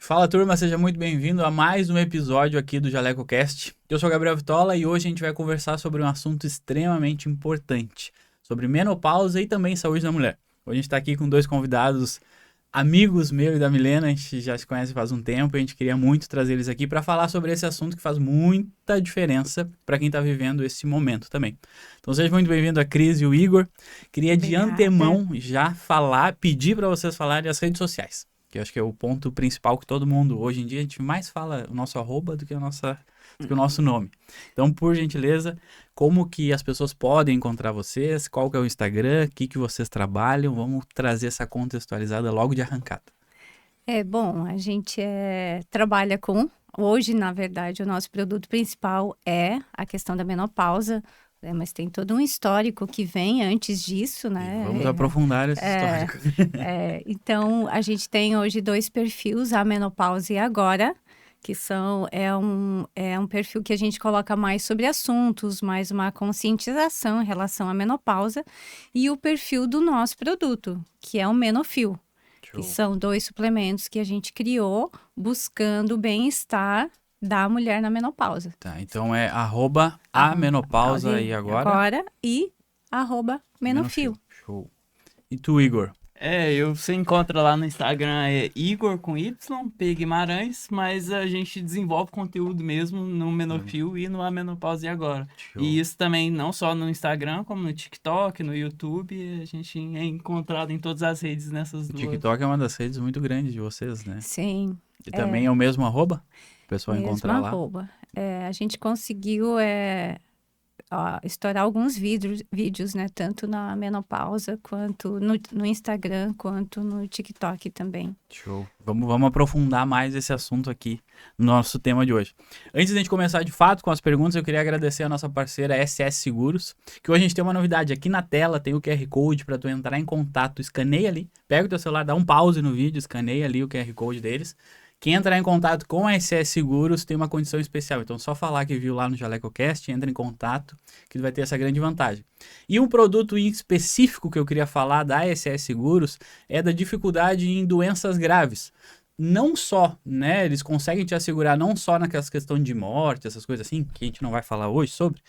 Fala turma, seja muito bem-vindo a mais um episódio aqui do JalecoCast. Eu sou o Gabriel Vitola e hoje a gente vai conversar sobre um assunto extremamente importante, sobre menopausa e também saúde da mulher. Hoje a gente está aqui com dois convidados, amigos meus e da Milena, a gente já se conhece faz um tempo e a gente queria muito trazer eles aqui para falar sobre esse assunto que faz muita diferença para quem está vivendo esse momento também. Então seja muito bem-vindo a Cris e o Igor. Queria de antemão já pedir para vocês falarem as redes sociais, que eu acho que é o ponto principal que todo mundo, hoje em dia, a gente mais fala o nosso arroba do que o nosso nome. Então, por gentileza, como que as pessoas podem encontrar vocês? Qual que é o Instagram? O que vocês trabalham? Vamos trazer essa contextualizada logo de arrancada. Bom, a gente trabalha com... Hoje, na verdade, o nosso produto principal é a questão da menopausa, mas tem todo um histórico que vem antes disso, né? E vamos aprofundar esse histórico. Então, a gente tem hoje dois perfis, a menopausa e agora, que é um perfil que a gente coloca mais sobre assuntos, mais uma conscientização em relação à menopausa, e o perfil do nosso produto, que é o Menofil, que são dois suplementos que a gente criou buscando o bem-estar da mulher na menopausa. Tá, então é @amenopausa e agora e @menofil. Show. E tu, Igor? Você encontra lá no Instagram, Igor com Y, P Guimarães, mas a gente desenvolve conteúdo mesmo no Menofil e no Amenopausa e agora. Show. E isso também não só no Instagram, como no TikTok, no YouTube, a gente é encontrado em todas as redes nessas duas. O TikTok é uma das redes muito grandes de vocês, né? Sim. E também é o mesmo arroba? O pessoal encontrar lá? Arroba. A gente conseguiu estourar alguns vídeos, né? Tanto na menopausa, quanto no Instagram, quanto no TikTok também. Show. Vamos aprofundar mais esse assunto aqui no nosso tema de hoje. Antes de a gente começar de fato com as perguntas, eu queria agradecer a nossa parceira SS Seguros, que hoje a gente tem uma novidade. Aqui na tela tem o QR Code para tu entrar em contato, escaneia ali, pega o teu celular, dá um pause no vídeo, escaneia ali o QR Code deles. Quem entrar em contato com a SS Seguros tem uma condição especial. Então, só falar que viu lá no JalecoCast, entra em contato, que vai ter essa grande vantagem. E um produto em específico que eu queria falar da SS Seguros é da dificuldade em doenças graves. Não só, né, eles conseguem te assegurar não só naquelas questões de morte, essas coisas assim, que a gente não vai falar hoje sobre,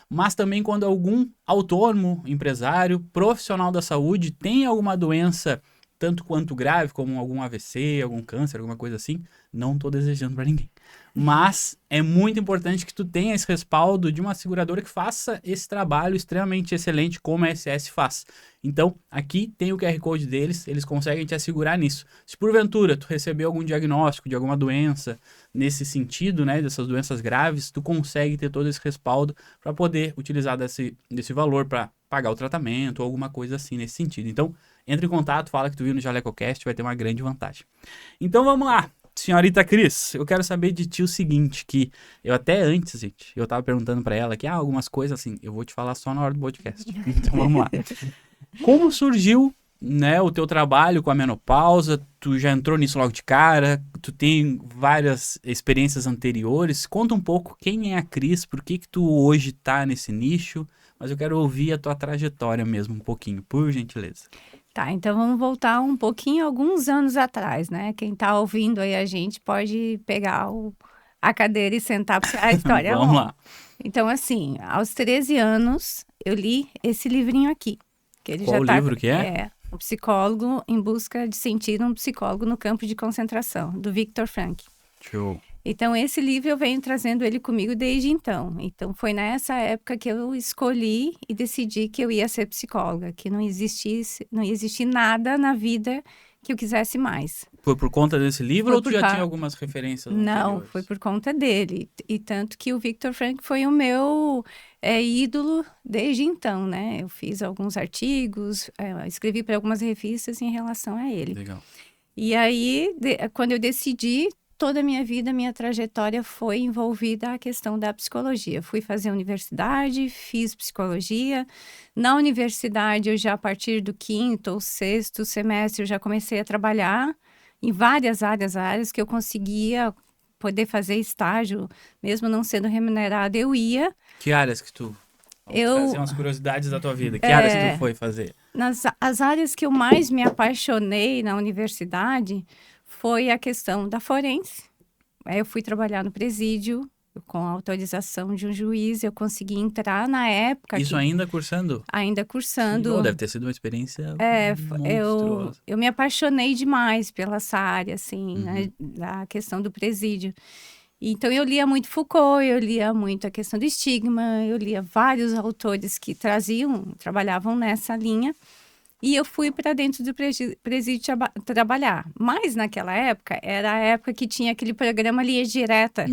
mas também quando algum autônomo, empresário, profissional da saúde tem alguma doença tanto quanto grave, como algum AVC, algum câncer, alguma coisa assim, não tô desejando para ninguém. Mas é muito importante que tu tenha esse respaldo de uma seguradora que faça esse trabalho extremamente excelente como a SS faz. Então, aqui tem o QR Code deles, eles conseguem te assegurar nisso. Se porventura tu recebeu algum diagnóstico de alguma doença nesse sentido, né, dessas doenças graves, tu consegue ter todo esse respaldo para poder utilizar desse valor para pagar o tratamento ou alguma coisa assim nesse sentido. Então, entre em contato, fala que tu viu no JalecoCast, vai ter uma grande vantagem. Então vamos lá, senhorita Cris, eu quero saber de ti o seguinte, que eu até antes, gente, eu tava perguntando pra ela que algumas coisas assim, eu vou te falar só na hora do podcast. Então vamos lá. Como surgiu, né, o teu trabalho com a menopausa? Tu já entrou nisso logo de cara? Tu tem várias experiências anteriores? Conta um pouco quem é a Cris, por que tu hoje tá nesse nicho, mas eu quero ouvir a tua trajetória mesmo um pouquinho, por gentileza. Tá, então vamos voltar um pouquinho, alguns anos atrás, né? Quem tá ouvindo aí a gente pode pegar a cadeira e sentar para a história. Vamos lá. Então, assim, aos 13 anos, eu li esse livrinho aqui. Que ele Qual livro que é? É O Psicólogo em Busca de Sentido, um Psicólogo no Campo de Concentração, do Viktor Frankl. Show. Então, esse livro eu venho trazendo ele comigo desde então. Então, foi nessa época que eu escolhi e decidi que eu ia ser psicóloga, que não existia nada na vida que eu quisesse mais. Foi por conta desse livro ou tu já tinha algumas referências anteriores? Não, foi por conta dele. E tanto que o Viktor Frankl foi o meu ídolo desde então, né? Eu fiz alguns artigos, escrevi para algumas revistas em relação a ele. Legal. E aí, quando eu decidi, toda a minha vida, minha trajetória foi envolvida a questão da psicologia. Fui fazer universidade, fiz psicologia. Na universidade, eu já a partir do 5º ou 6º semestre, eu já comecei a trabalhar em várias áreas que eu conseguia poder fazer estágio, mesmo não sendo remunerada, eu ia. Que áreas que tu... Trazer umas curiosidades da tua vida. Que áreas que tu foi fazer? As áreas que eu mais me apaixonei na universidade foi a questão da forense. Aí eu fui trabalhar no presídio, com a autorização de um juiz, eu consegui entrar na época. Isso ainda cursando? Ainda cursando. Deve ter sido uma experiência Eu monstruosa. me apaixonei demais pela essa área, assim, né, da questão do presídio. Então, eu lia muito Foucault, eu lia muito a questão do estigma, eu lia vários autores que trabalhavam nessa linha. E eu fui para dentro do presídio trabalhar. Mas naquela época, era a época que tinha aquele programa Linha Direta,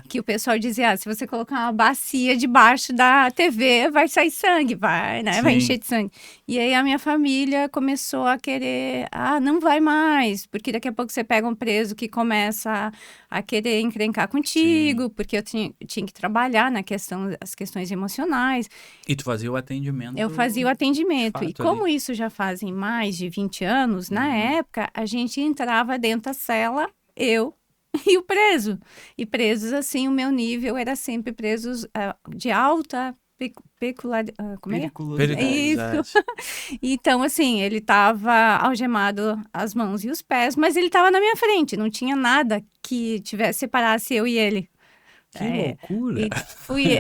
que o pessoal dizia, se você colocar uma bacia debaixo da TV, vai sair sangue, vai, né? Vai encher de sangue. E aí a minha família começou a querer, não vai mais, porque daqui a pouco você pega um preso que começa a querer encrencar contigo, porque eu tinha que trabalhar as questões emocionais. E tu fazia o atendimento? Eu fazia o atendimento. Fato, e como isso já fazem mais de 20 anos, na época, a gente entrava dentro da cela, eu e o preso. E presos, assim, o meu nível era sempre presos de alta como é? Isso. Então, assim, ele estava algemado as mãos e os pés, mas ele estava na minha frente, não tinha nada que separasse eu e ele. Que loucura!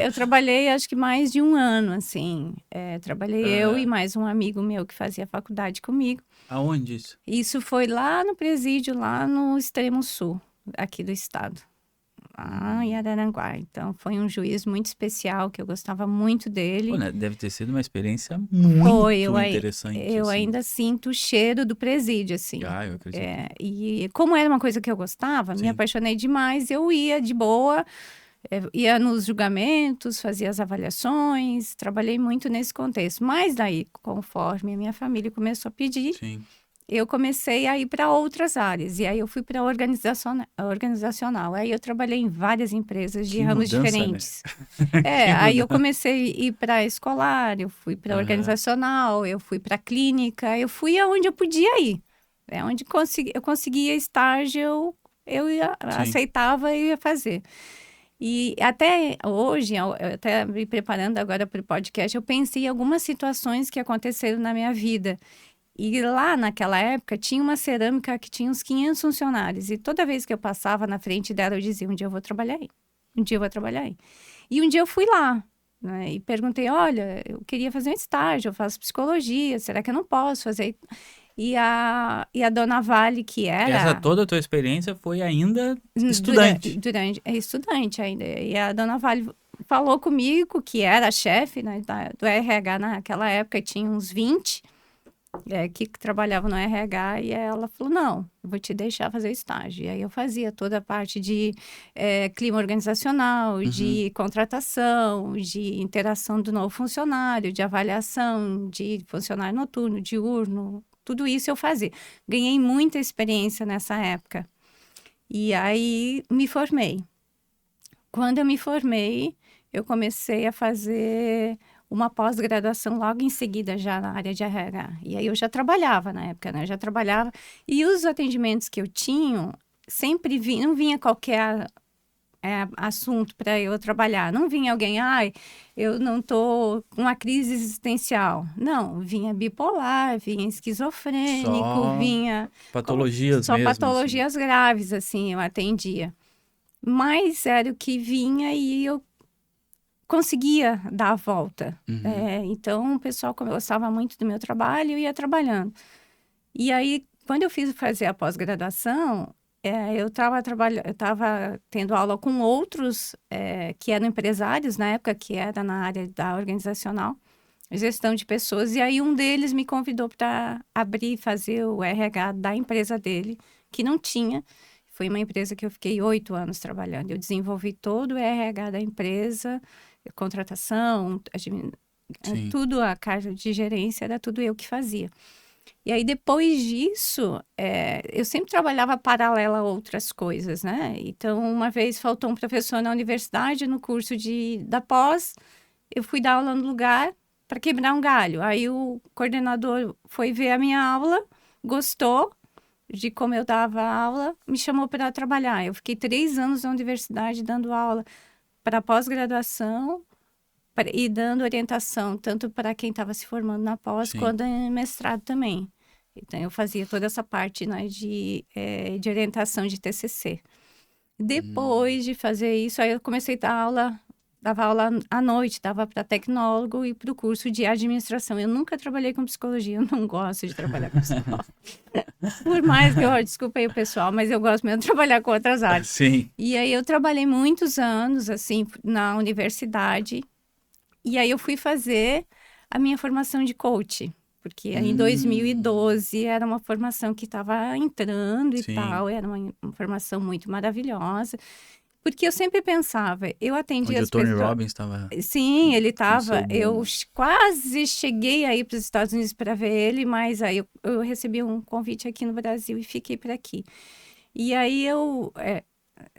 Eu trabalhei acho que mais de um ano, assim. Trabalhei eu e mais um amigo meu que fazia faculdade comigo. Aonde isso? Isso foi lá no presídio, lá no extremo sul, aqui do estado. Lá em Araranguá. Então, foi um juiz muito especial, que eu gostava muito dele. Pô, né? Deve ter sido uma experiência muito interessante. Eu ainda sinto o cheiro do presídio, assim. Eu acredito. E como era uma coisa que eu gostava, me apaixonei demais, eu ia de boa, ia nos julgamentos, fazia as avaliações, trabalhei muito nesse contexto. Mas daí, conforme a minha família começou a pedir, eu comecei a ir para outras áreas. E aí eu fui para organizacional. Aí eu trabalhei em várias empresas de ramos diferentes. Né? Aí eu comecei a ir para escolar, eu fui para organizacional, eu fui para clínica, eu fui aonde eu podia ir. Onde eu conseguia estágio, eu aceitava e ia fazer. E até hoje, até me preparando agora para o podcast, eu pensei em algumas situações que aconteceram na minha vida. E lá, naquela época, tinha uma cerâmica que tinha uns 500 funcionários. E toda vez que eu passava na frente dela, eu dizia, um dia eu vou trabalhar aí. Um dia eu vou trabalhar aí. E um dia eu fui lá, né, e perguntei, olha, eu queria fazer um estágio, eu faço psicologia, será que eu não posso fazer? E a dona Vale, que era... Essa toda a tua experiência foi ainda estudante. Estudante ainda. E a dona Vale falou comigo, que era a chefe, né, do RH naquela época, tinha uns 20... que trabalhava no RH, e ela falou, não, eu vou te deixar fazer estágio. E aí eu fazia toda a parte de clima organizacional, de contratação, de interação do novo funcionário, de avaliação, de funcionário noturno, diurno, tudo isso eu fazia. Ganhei muita experiência nessa época. E aí me formei. Quando eu me formei, eu comecei a fazer uma pós-graduação logo em seguida já na área de RH. E aí eu já trabalhava na época, né? Eu já trabalhava. E os atendimentos que eu tinha, sempre não vinha qualquer assunto para eu trabalhar. Não vinha alguém, eu não tô com uma crise existencial. Não, vinha bipolar, vinha esquizofrênico, vinha... patologias só mesmo. Só patologias graves, assim, eu atendia. Mas era o que vinha e eu conseguia dar a volta. Então, o pessoal gostava muito do meu trabalho e eu ia trabalhando. E aí, quando eu fazer a pós-graduação, eu estava tendo aula com outros que eram empresários, na época, que era na área da organizacional, gestão de pessoas, e aí um deles me convidou para fazer o RH da empresa dele, que não tinha. Foi uma empresa que eu fiquei 8 anos trabalhando. Eu desenvolvi todo o RH da empresa, contratação, tudo, a carga de gerência, era tudo eu que fazia. E aí, depois disso, eu sempre trabalhava paralela a outras coisas, né? Então, uma vez faltou um professor na universidade, no curso da pós, eu fui dar aula no lugar para quebrar um galho. Aí, o coordenador foi ver a minha aula, gostou de como eu dava aula, me chamou para trabalhar. Eu fiquei 3 anos na universidade dando aula para pós-graduação e dando orientação, tanto para quem estava se formando na pós, quanto em mestrado também. Então, eu fazia toda essa parte, né, de orientação de TCC. Depois de fazer isso, aí eu comecei a dar aula, dava aula à noite, dava para tecnólogo e para o curso de administração. Eu nunca trabalhei com psicologia, eu não gosto de trabalhar com psicólogo. Por mais que desculpa aí o pessoal, mas eu gosto mesmo de trabalhar com outras áreas. Sim. E aí eu trabalhei muitos anos, assim, na universidade. E aí eu fui fazer a minha formação de coach. Porque em 2012 era uma formação que estava entrando e Sim. tal. Era uma formação muito maravilhosa. Porque eu sempre pensava, eu atendia Onde as o Tony pessoas... Robbins estava... Sim, ele estava. seu Eu quase cheguei aí para os Estados Unidos para ver ele, mas aí eu recebi um convite aqui no Brasil e fiquei por aqui. E aí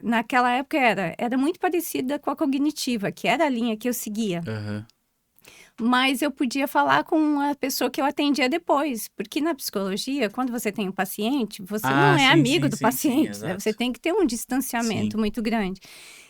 naquela época era muito parecida com a cognitiva, que era a linha que eu seguia. Aham. Mas eu podia falar com a pessoa que eu atendia depois, porque na psicologia, quando você tem um paciente, você não é sim, amigo sim, do sim, paciente, sim, né? exato. Você tem que ter um distanciamento muito grande.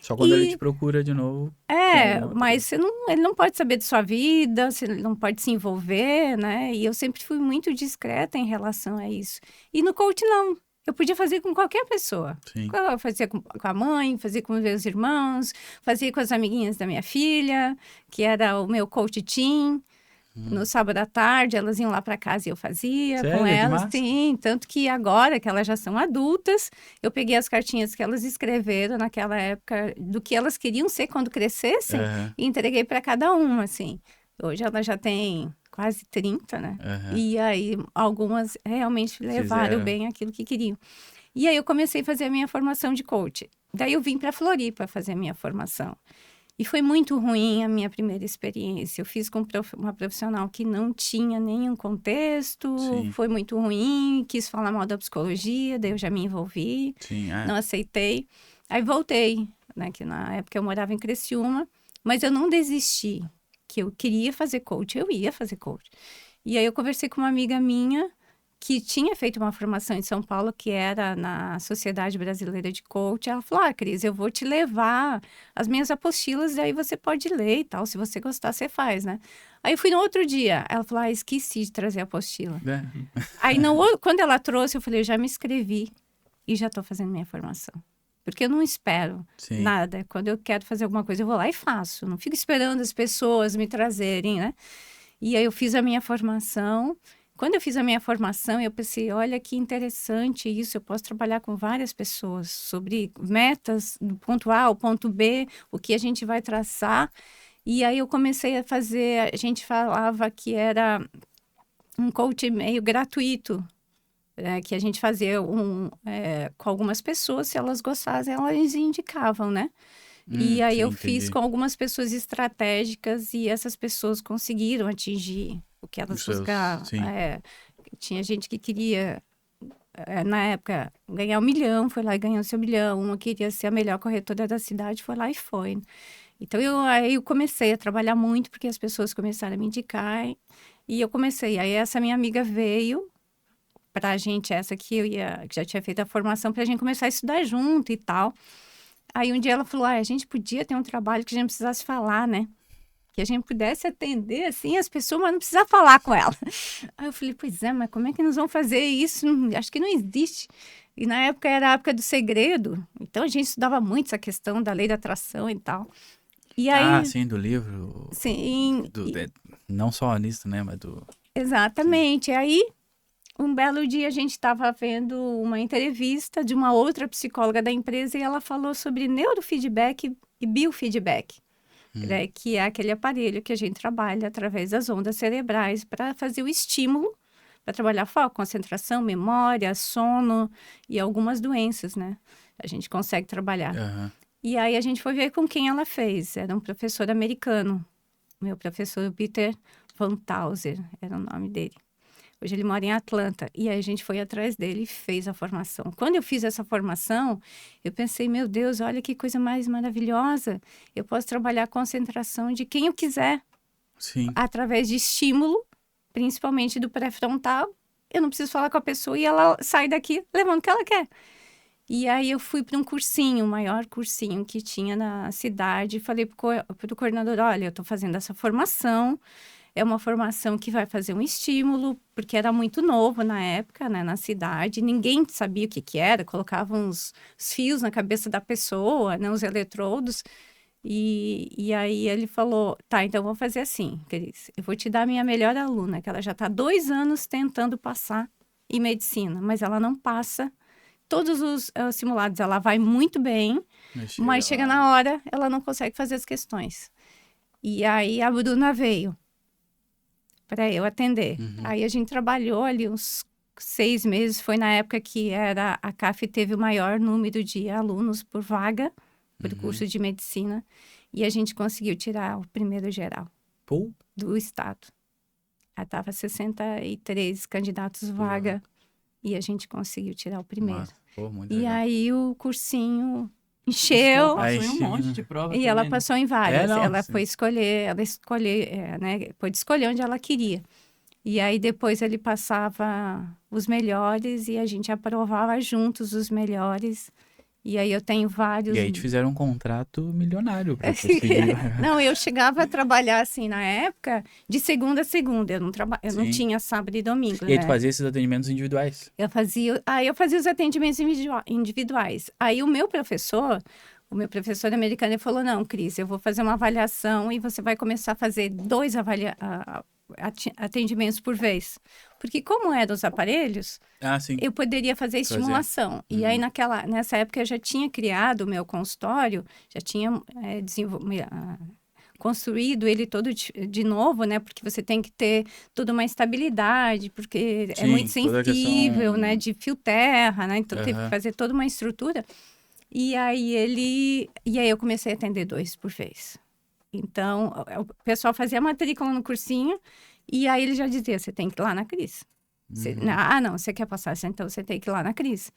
Só quando ele E- te procura de novo. tem alguma Mas ele não pode saber de sua vida, ele não pode se envolver, né? E eu sempre fui muito discreta em relação a isso. E no coach, não. Eu podia fazer com qualquer pessoa. Sim. Eu fazia com a mãe, fazia com os meus irmãos, fazia com as amiguinhas da minha filha, que era o meu coach team. No sábado à tarde, elas iam lá para casa e eu fazia Sério? com Que elas. massa. Sim, tanto que agora que elas já são adultas, eu peguei as cartinhas que elas escreveram naquela época do que elas queriam ser quando crescessem Aham, e entreguei para cada uma, assim. Hoje ela já tem quase 30, né? aham. E aí algumas realmente levaram Fizeram. bem aquilo que queriam. E aí eu comecei a fazer a minha formação de coach. Daí eu vim para Floripa fazer a minha formação. E foi muito ruim a minha primeira experiência. Eu fiz com uma profissional que não tinha nenhum contexto, Sim. foi muito ruim, quis falar mal da psicologia, daí eu já me envolvi, Sim, não aceitei. Aí voltei, né, que na época eu morava em Criciúma, mas eu não desisti, que eu queria fazer coach, eu ia fazer coach. E aí eu conversei com uma amiga minha que tinha feito uma formação em São Paulo, que era na Sociedade Brasileira de Coach. Ela falou, Cris, eu vou te levar as minhas apostilas, e aí você pode ler e tal. Se você gostar, você faz, né? Aí eu fui no outro dia. Ela falou, esqueci de trazer a apostila. É. Aí, quando ela trouxe, eu falei, eu já me inscrevi e já estou fazendo minha formação. Porque eu não espero Sim. nada. Quando eu quero fazer alguma coisa, eu vou lá e faço. Não fico esperando as pessoas me trazerem, né? E aí eu fiz a minha formação. Quando eu fiz a minha formação, eu pensei, olha que interessante isso, eu posso trabalhar com várias pessoas sobre metas do ponto A ao ponto B, o que a gente vai traçar. E aí eu comecei a fazer, a gente falava que era um coach meio gratuito, que a gente fazia com algumas pessoas, se elas gostassem, elas indicavam, né? E aí Sim, eu fiz entendi. com algumas pessoas estratégicas e essas pessoas conseguiram atingir o que elas Os seus, buscavam. sim. Tinha gente que queria, na época, ganhar 1 milhão, foi lá e ganhou seu 1 milhão. Uma queria ser a melhor corretora da cidade, foi lá e foi. Então, aí eu comecei a trabalhar muito, porque as pessoas começaram a me indicar. E eu comecei. Aí essa minha amiga veio pra gente, essa que que já tinha feito a formação, pra gente começar a estudar junto e tal. Aí um dia ela falou, a gente podia ter um trabalho que a gente não precisasse falar, né? Que a gente pudesse atender, assim, as pessoas, mas não precisar falar com ela. Aí eu falei, pois é, mas como é que nós vamos fazer isso? Acho que não existe. E na época era a época do segredo, então a gente estudava muito essa questão da lei da atração e tal. E aí, Sim, do livro. sim, Não só nisso, né? Mas do. exatamente. Aí, um belo dia, a gente estava vendo uma entrevista de uma outra psicóloga da empresa e ela falou sobre neurofeedback e biofeedback, né, que é aquele aparelho que a gente trabalha através das ondas cerebrais para fazer o estímulo, para trabalhar foco, concentração, memória, sono e algumas doenças, né? A gente consegue trabalhar. Aham. E aí a gente foi ver com quem ela fez. Era um professor americano, meu professor Peter Van Tauser, era o nome dele. Hoje ele mora em Atlanta. E aí a gente foi atrás dele e fez a formação. Quando eu fiz essa formação, eu pensei, meu Deus, olha que coisa mais maravilhosa. Eu posso trabalhar a concentração de quem eu quiser, Sim. através de estímulo, principalmente do pré-frontal. Eu não preciso falar com a pessoa e ela sai daqui levando o que ela quer. E aí eu fui para um cursinho, o maior cursinho que tinha na cidade. Falei para o coordenador, olha, eu estou fazendo essa formação. É uma formação que vai fazer um estímulo, porque era muito novo na época, né, na cidade. Ninguém sabia o que que era, colocavam os fios na cabeça da pessoa, né, os eletrodos. E aí ele falou, tá, então vamos fazer assim, Cris. Eu vou te dar a minha melhor aluna, que ela já está 2 anos tentando passar em medicina, mas ela não passa todos os simulados. Ela vai muito bem, mas chega na hora, ela não consegue fazer as questões. E aí a Bruna veio para eu atender. Aí a gente trabalhou ali uns 6 meses. Foi na época que a CAF teve o maior número de alunos por vaga, por curso de medicina. E a gente conseguiu tirar o primeiro geral do estado. Estava 63 candidatos vaga e a gente conseguiu tirar o primeiro. Muito e legal. Aí o cursinho encheu. Ela passou em um monte de prova E ela passou em várias. Ela foi escolher, né? Pôde escolher onde ela queria. E aí depois ele passava os melhores e a gente aprovava juntos os melhores. E aí eu tenho vários... E aí te fizeram um contrato milionário para conseguir. Não, eu chegava a trabalhar assim na época, de segunda a segunda. Eu não tinha sábado e domingo, E aí tu fazia esses atendimentos individuais? Eu fazia os atendimentos individuais. Aí o meu professor americano, ele falou, não, Cris, eu vou fazer uma avaliação e você vai começar a fazer 2 atendimentos por vez. Porque como eram os aparelhos, eu poderia fazer estimulação. E aí nessa época eu já tinha criado o meu consultório, já tinha construído ele todo de novo, né? Porque você tem que ter toda uma estabilidade, porque é muito sensível, né? De fio terra, né? Então teve que fazer toda uma estrutura. E aí eu comecei a atender 2 por vez. Então, o pessoal fazia matrícula no cursinho e aí ele já dizia, você tem que ir lá na Cris. Não, você quer passar, então você tem que ir lá na Cris.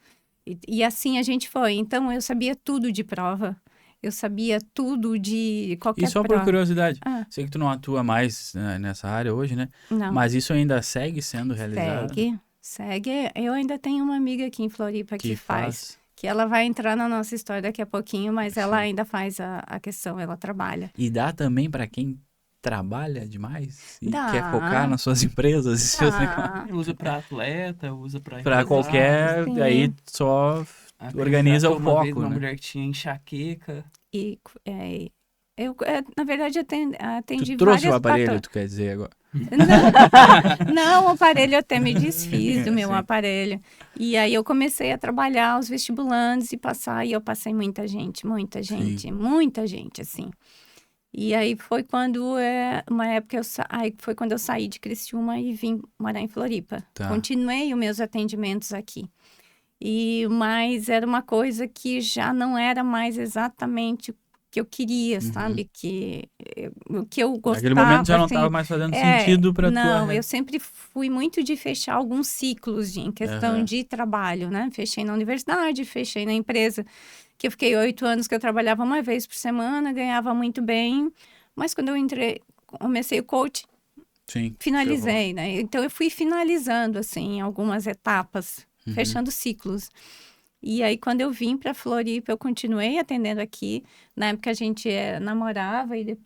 E assim a gente foi. Então, eu sabia tudo de prova. Eu sabia tudo de qualquer prova. E só por curiosidade, sei que tu não atua mais nessa área hoje, né? Não. Mas isso ainda segue sendo realizado? Segue. Eu ainda tenho uma amiga aqui em Floripa que faz. Que ela vai entrar na nossa história daqui a pouquinho, mas ela ainda faz a questão, ela trabalha. E dá também para quem trabalha demais e dá. quer focar nas suas empresas? Usa para atleta, usa para qualquer, aí só organiza o foco, uma mulher que tinha enxaqueca. Na verdade, atendi tu trouxe várias o aparelho, tu quer dizer agora? Não, o aparelho eu até me desfiz do meu aparelho. E aí eu comecei a trabalhar os vestibulandos e passar, e eu passei muita gente, assim. E aí foi quando, uma época, foi quando eu saí de Criciúma e vim morar em Floripa. Continuei os meus atendimentos aqui. Mas era uma coisa que já não era mais exatamente o que eu queria, sabe? O que eu gostava. Naquele momento já não estava mais fazendo sentido para tu. Não, eu sempre fui muito de fechar alguns ciclos em questão de trabalho, né? Fechei na universidade, fechei na empresa, que eu fiquei 8 anos que eu trabalhava uma vez por semana, ganhava muito bem, mas quando eu comecei o coaching, finalizei, né? Então eu fui finalizando, assim, algumas etapas, fechando ciclos. E aí, quando eu vim para Floripa, eu continuei atendendo aqui. Na época, a gente namorava e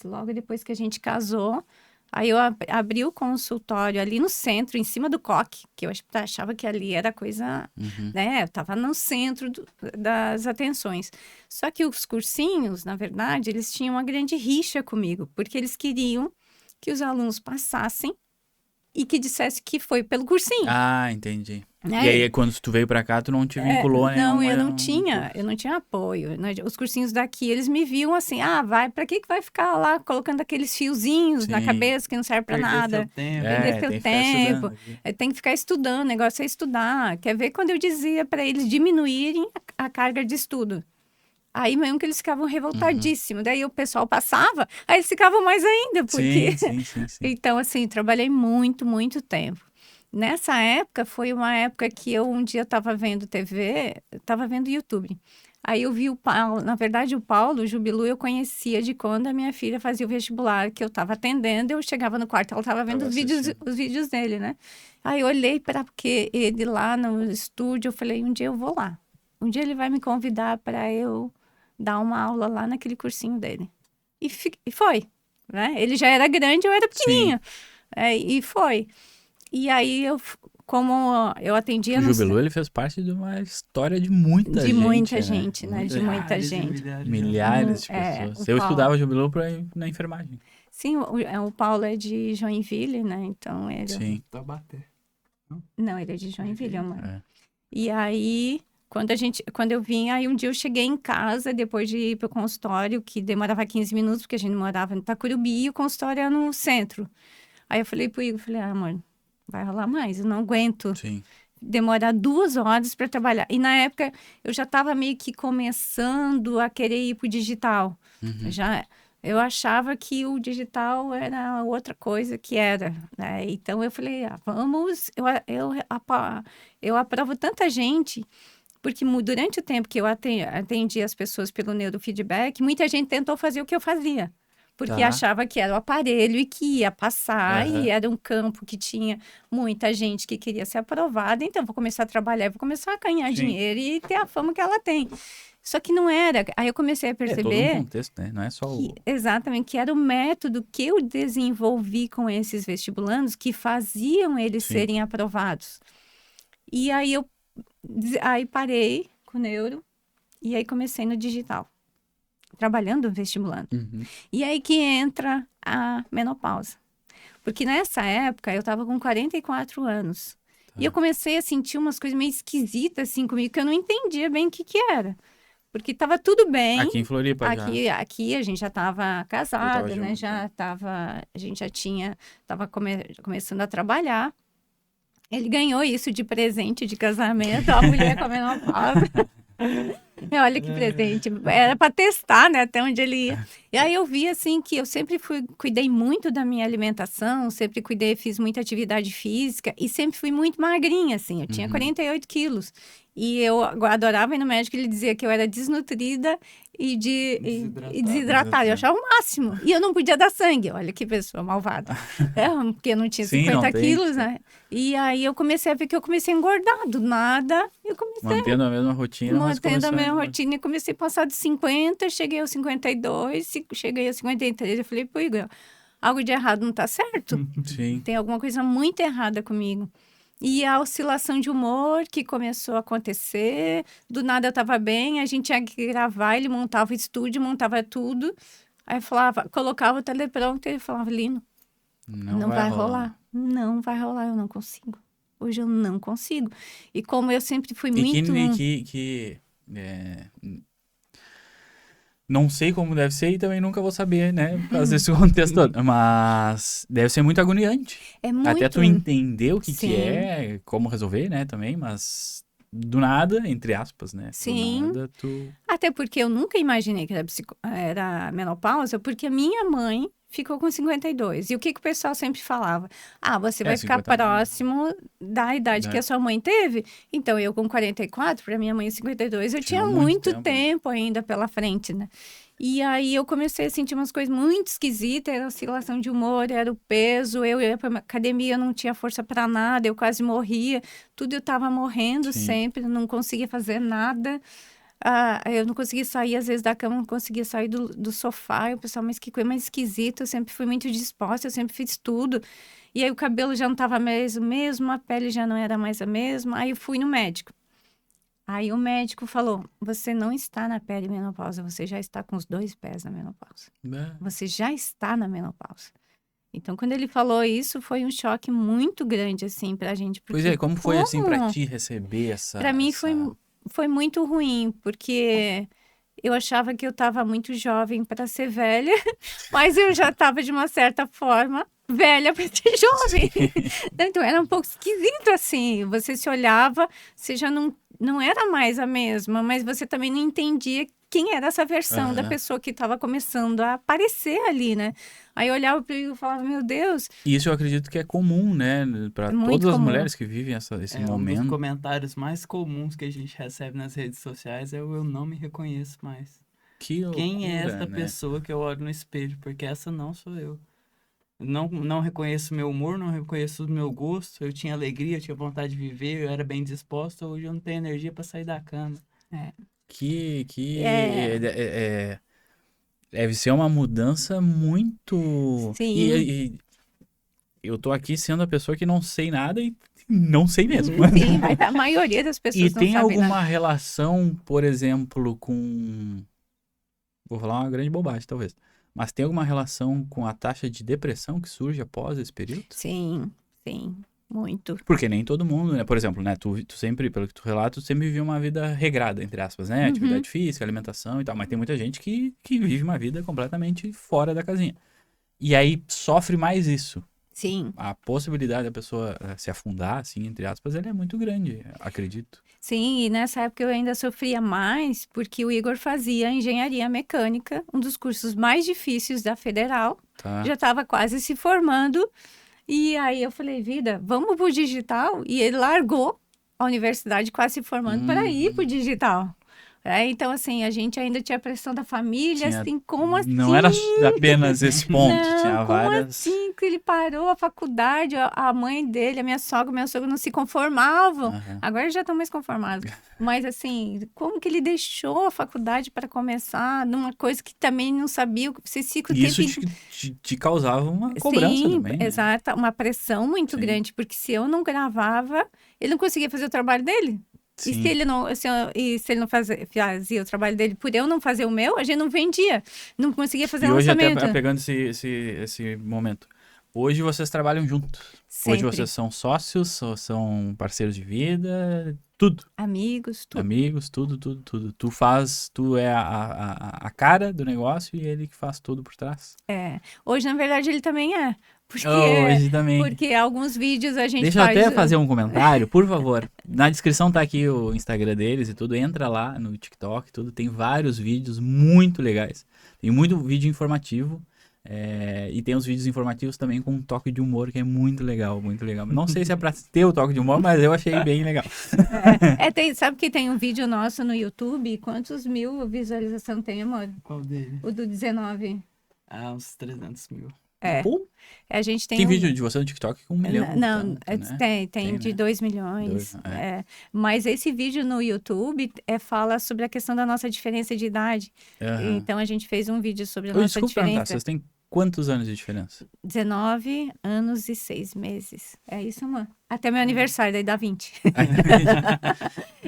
logo depois que a gente casou, aí eu abri o consultório ali no centro, em cima do coque, que eu achava que ali era coisa, né? Eu estava no centro das atenções. Só que os cursinhos, na verdade, eles tinham uma grande rixa comigo, porque eles queriam que os alunos passassem e que dissesse que foi pelo cursinho. Ah, entendi. Né? E aí, quando tu veio pra cá, tu não te vinculou Não, eu não tinha apoio. Os cursinhos daqui, eles me viam assim, pra que vai ficar lá colocando aqueles fiozinhos na cabeça que não serve pra nada? Perder seu tempo. Tem que ficar estudando, o negócio é estudar. Quer ver quando eu dizia para eles diminuírem a carga de estudo? Aí mesmo que eles ficavam revoltadíssimos. Daí o pessoal passava, aí eles ficavam mais ainda. Porque... Sim. Então, assim, trabalhei muito, muito tempo. Nessa época, foi uma época que eu um dia estava vendo TV, estava vendo YouTube. Aí eu vi o Paulo, na verdade o Paulo, o Jubilu, eu conhecia de quando a minha filha fazia o vestibular, que eu estava atendendo, eu chegava no quarto, ela estava vendo os vídeos dele, né? Aí eu olhei para ele lá no estúdio, eu falei, um dia eu vou lá. Um dia ele vai me convidar para eu dar uma aula lá naquele cursinho dele. E foi. né? Ele já era grande, eu era pequenininha. E foi. E aí, como eu atendia O no Jubilu, ele fez parte de uma história de muita de gente, muita né? gente, né? De muita Milhares e gente. milhares. Milhares de pessoas. O Eu Paulo. estudava Jubilu na enfermagem. Sim, o Paulo é de Joinville, né? Então ele. Sim. Taubaté. Não, ele é de Joinville, mãe. É. E aí, quando eu vim, aí um dia eu cheguei em casa, depois de ir pro consultório, que demorava 15 minutos, porque a gente morava no Itacurubi, e o consultório era no centro. Aí eu falei pro Igor, amor, vai rolar mais, eu não aguento Sim. demorar 2 horas para trabalhar. E na época, eu já estava meio que começando a querer ir pro digital. Uhum. Eu achava que o digital era outra coisa que era, né? Então eu falei, vamos, eu aprovo tanta gente, porque durante o tempo que eu atendi as pessoas pelo neurofeedback, muita gente tentou fazer o que eu fazia, porque Tá. achava que era o aparelho e que ia passar, Aham. e era um campo que tinha muita gente que queria ser aprovada, então vou começar a trabalhar, vou começar a ganhar Sim. dinheiro e ter a fama que ela tem. Só que não era. Aí eu comecei a É todo um perceber contexto, né? Não é só o... exatamente, que era o método que eu desenvolvi com esses vestibulandos que faziam eles Sim. serem aprovados. E aí aí parei com o neuro e aí comecei no digital, trabalhando no vestibulando. Uhum. E aí que entra a menopausa. Porque nessa época eu estava com 44 anos. E eu comecei a sentir umas coisas meio esquisitas assim comigo, que eu não entendia bem o que que era. Porque estava tudo bem. Aqui em Floripa já. Aqui a gente já estava casada, né? junto, Já estava, a gente já tinha, estava começando a trabalhar. Ele ganhou isso de presente de casamento, a mulher com a menopausa. Olha que presente. Era para testar, né? Até onde ele ia. E aí eu vi, assim, que eu sempre cuidei muito da minha alimentação, sempre fiz muita atividade física e sempre fui muito magrinha, assim. Eu tinha 48 quilos. E eu adorava ir no médico, ele dizia que eu era desnutrida e desidratada. Eu achava o máximo. E eu não podia dar sangue. Olha que pessoa malvada. Porque eu não tinha Sim, 50 não tem, quilos, sim. né? E aí eu comecei a ver que eu comecei a engordar do nada. Eu comecei Mantendo a mesma rotina, mas mantendo a começando... minha rotina e comecei a passar de 50, cheguei aos 52, cheguei aos 53. Eu falei, pô, Igor, algo de errado não tá certo? Sim. Tem alguma coisa muito errada comigo. E a oscilação de humor que começou a acontecer, do nada eu tava bem, a gente tinha que gravar, ele montava o estúdio, montava tudo. Aí eu falava, colocava o teleprompter e ele falava, Lino, não vai rolar. Não vai rolar, eu não consigo. Hoje eu não consigo. E como eu sempre fui muito... Não sei como deve ser e também nunca vou saber, né? Por causa desse contexto todo. Mas deve ser muito agoniante. É muito... Até tu entender o que Sim. é, como resolver, né? Também, mas do nada, entre aspas, né? Sim. Do nada, tu... Até porque eu nunca imaginei que era menopausa, porque a minha mãe ficou com 52. E o que o pessoal sempre falava? Você vai ficar 50 próximo da idade né? que a sua mãe teve. Então, eu com 44, para minha mãe 52, eu tinha muito tempo ainda pela frente, né? E aí eu comecei a sentir umas coisas muito esquisitas, era oscilação de humor, era o peso, eu ia para academia, eu não tinha força para nada, eu quase morria, tudo eu estava morrendo sempre, não conseguia fazer nada. Eu não conseguia sair, às vezes, da cama, não conseguia sair do sofá. E o pessoal, mas que coisa mais esquisita. Eu sempre fui muito disposta, eu sempre fiz tudo. E aí o cabelo já não estava mesmo, a pele já não era mais a mesma. Aí eu fui no médico. Aí o médico falou, você não está na perimenopausa, você já está com os 2 pés na menopausa. Você já está na menopausa. Então, quando ele falou isso, foi um choque muito grande, assim, pra gente. Porque, Pois é, como foi, assim, pra ti receber essa... Pra mim foi muito ruim, porque eu achava que eu estava muito jovem para ser velha, mas eu já estava, de uma certa forma, velha para ser jovem. Então, era um pouco esquisito, assim. Você se olhava, você já não era mais a mesma, mas você também não entendia quem era essa versão da pessoa que estava começando a aparecer ali, né? Aí eu olhava para ele e falava, meu Deus. E isso eu acredito que é comum, né? Para todas as mulheres que vivem esse momento. Um dos comentários mais comuns que a gente recebe nas redes sociais é o eu não me reconheço mais. Que loucura, quem é essa né? pessoa que eu olho no espelho? Porque essa não sou eu. Não reconheço meu humor, não reconheço o meu gosto. Eu tinha alegria, eu tinha vontade de viver, eu era bem disposta. Hoje eu não tenho energia para sair da cama. Deve ser uma mudança muito... Sim. E eu tô aqui sendo a pessoa que não sei nada e não sei mesmo. Sim, mas a maioria das pessoas E não tem sabem alguma nada. relação, por exemplo, com... Vou falar uma grande bobagem, talvez. Mas tem alguma relação com a taxa de depressão que surge após esse período? Sim, sim, muito. Porque nem todo mundo, né? Por exemplo, né? Tu sempre, pelo que tu relata, tu sempre viveu uma vida regrada, entre aspas, né? Atividade física, alimentação e tal. Mas tem muita gente que vive uma vida completamente fora da casinha. E aí sofre mais isso. Sim, A possibilidade da pessoa se afundar, assim, entre aspas, ela é muito grande, acredito. sim, e nessa época eu ainda sofria mais porque o Igor fazia engenharia mecânica, um dos cursos mais difíceis da Federal. Tá? Já estava quase se formando. E aí eu falei, vida, vamos pro digital? E ele largou a universidade quase se formando para ir pro digital. Então, assim, a gente ainda tinha a pressão da família, Tinha- assim, como assim? Não era apenas esse ponto, tinha Não, como várias... assim que ele parou a faculdade? A mãe dele, a minha sogra, meu sogro não se conformavam. Aham. Agora já estão mais conformados. Mas, assim, como que ele deixou a faculdade para começar numa coisa que também não sabia, esse ciclo E isso tempo te causava uma cobrança Sim, também, né? exata, uma pressão muito Sim. grande, porque se eu não gravava, ele não conseguia fazer o trabalho dele. E Sim. se ele não, se ele não fazia o trabalho dele por eu não fazer o meu, a gente não vendia, não conseguia fazer E hoje, lançamento. até pegando esse momento, hoje vocês trabalham juntos. Hoje Sempre. vocês são sócios, ou são parceiros de vida, tudo. Amigos, tudo. Amigos, tudo. Tu é a cara do negócio e ele que faz tudo por trás. Hoje, na verdade, ele também é. Porque, Hoje também. porque alguns vídeos a gente Deixa eu faz... até fazer um comentário, por favor. Na descrição tá aqui o Instagram deles e tudo. Entra lá no TikTok, tudo. Tem vários vídeos muito legais. Tem muito vídeo informativo. E tem os vídeos informativos também com um toque de humor que é muito legal, muito legal. Não sei se é pra ter o toque de humor, mas eu achei bem legal. sabe que tem um vídeo nosso no YouTube? Quantos mil visualizações tem, amor? Qual dele? O do 19. Ah, uns 300 mil. Pô, A gente tem tem um... vídeo de você no TikTok com 1 milhão. Não, tanto, né? tem Tem, de né? 2 milhões. Mas esse vídeo no YouTube fala sobre a questão da nossa diferença de idade. Aham. Então a gente fez um vídeo sobre a Ô, nossa desculpa perguntar, diferença. vocês têm quantos anos de diferença? 19 anos e 6 meses. É isso, amor. Até meu aniversário, daí dá 20.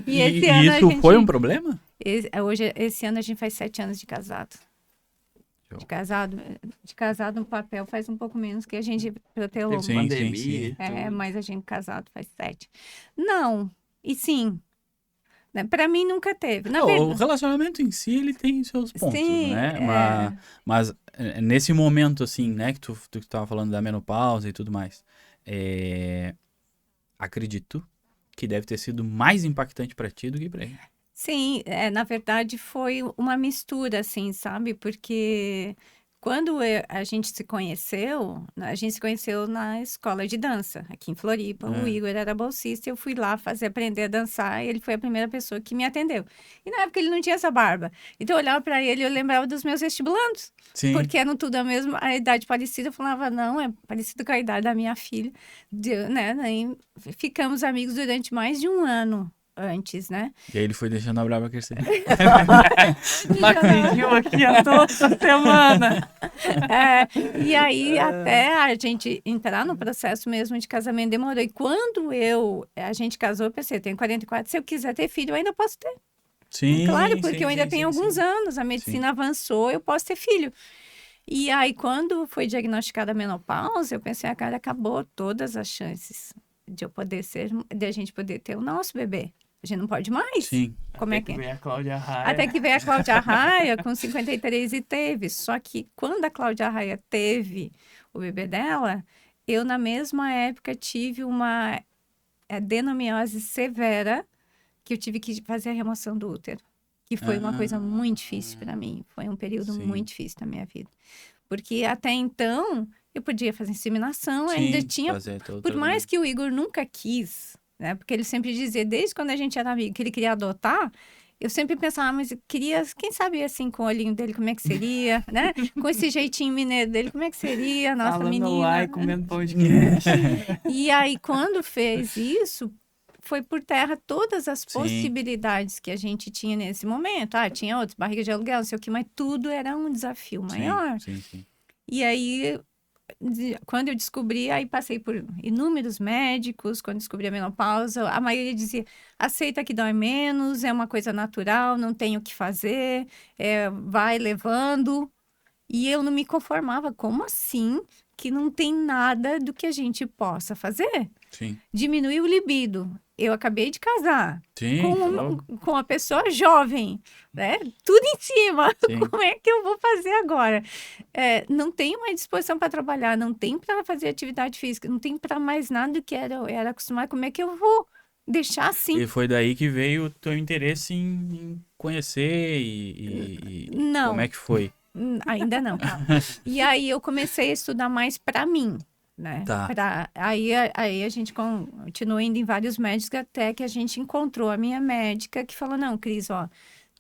E esse ano isso a gente... foi um problema? Esse ano a gente faz 7 anos de casado. Show. De casado no papel faz um pouco menos que a gente protelou. Sim, Pandemia. sim. Mas a gente casado faz 7. Não, e sim. Né? Para mim nunca teve. Na Não, o verdade, relacionamento em si, ele tem seus pontos, Sim, né? Mas nesse momento, assim, né, que tu tava falando da menopausa e tudo mais, acredito que deve ter sido mais impactante pra ti do que pra ele. sim, na verdade foi uma mistura, assim, sabe? Porque quando a gente se conheceu na escola de dança, aqui em Floripa. O Igor era bolsista, eu fui lá aprender a dançar, e ele foi a primeira pessoa que me atendeu. E na época ele não tinha essa barba. Então eu olhava para ele e eu lembrava dos meus vestibulandos. Sim. Porque eram tudo a idade parecida. Eu falava, não, é parecido com a idade da minha filha. Né? Daí ficamos amigos durante mais de um ano antes, né? E aí ele foi deixando a brava crescer. Macrizinho aqui a toda semana. E aí, até a gente entrar no processo mesmo de casamento, demorou. E quando a gente casou, eu pensei, eu tenho 44, se eu quiser ter filho, eu ainda posso ter. Sim. Claro, porque eu ainda sim, tenho sim, alguns sim. anos, a medicina avançou, eu posso ter filho. E aí, quando foi diagnosticada a menopausa, eu pensei, cara, acabou todas as chances de a gente poder ter o nosso bebê. A gente não pode mais. Sim. Como é que Veio a Cláudia Raia. Até que veio a Cláudia Raia com 53 e teve. Só que quando a Cláudia Raia teve o bebê dela, eu na mesma época tive uma adenomiose severa, que eu tive que fazer a remoção do útero. Que foi uma coisa muito difícil para mim. Foi um período muito difícil na minha vida. Porque até então, eu podia fazer inseminação, ainda tinha... Por mais que o Igor nunca quis, né? Porque ele sempre dizia, desde quando a gente era amigo, que ele queria adotar, eu sempre pensava, mas eu queria, quem sabe assim, com o olhinho dele, como é que seria, né? Com esse jeitinho mineiro dele, como é que seria a nossa Falando menina? lá e comendo pão de queijo. E aí, quando fez isso, foi por terra todas as Sim. possibilidades que a gente tinha nesse momento. Ah, tinha outros, barriga de aluguel, não sei o que, mas tudo era um desafio maior. Sim. E aí, quando eu descobri, aí passei por inúmeros médicos, quando descobri a menopausa, a maioria dizia, aceita que dói menos, é uma coisa natural, não tem o que fazer, vai levando. E eu não me conformava, como assim que não tem nada do que a gente possa fazer? Sim. Diminuir o libido. Eu acabei de casar Sim. com uma pessoa jovem, né? Tudo em cima. Sim. Como é que eu vou fazer agora? Não tenho mais disposição para trabalhar, não tenho para fazer atividade física, não tenho para mais nada do que eu era acostumada. Como é que eu vou deixar assim? E foi daí que veio o teu interesse em conhecer Não. como é que foi? Ainda não, calma. E aí eu comecei a estudar mais para mim, né? Tá. Aí a gente continuou indo em vários médicos até que a gente encontrou a minha médica que falou, não, Cris, ó,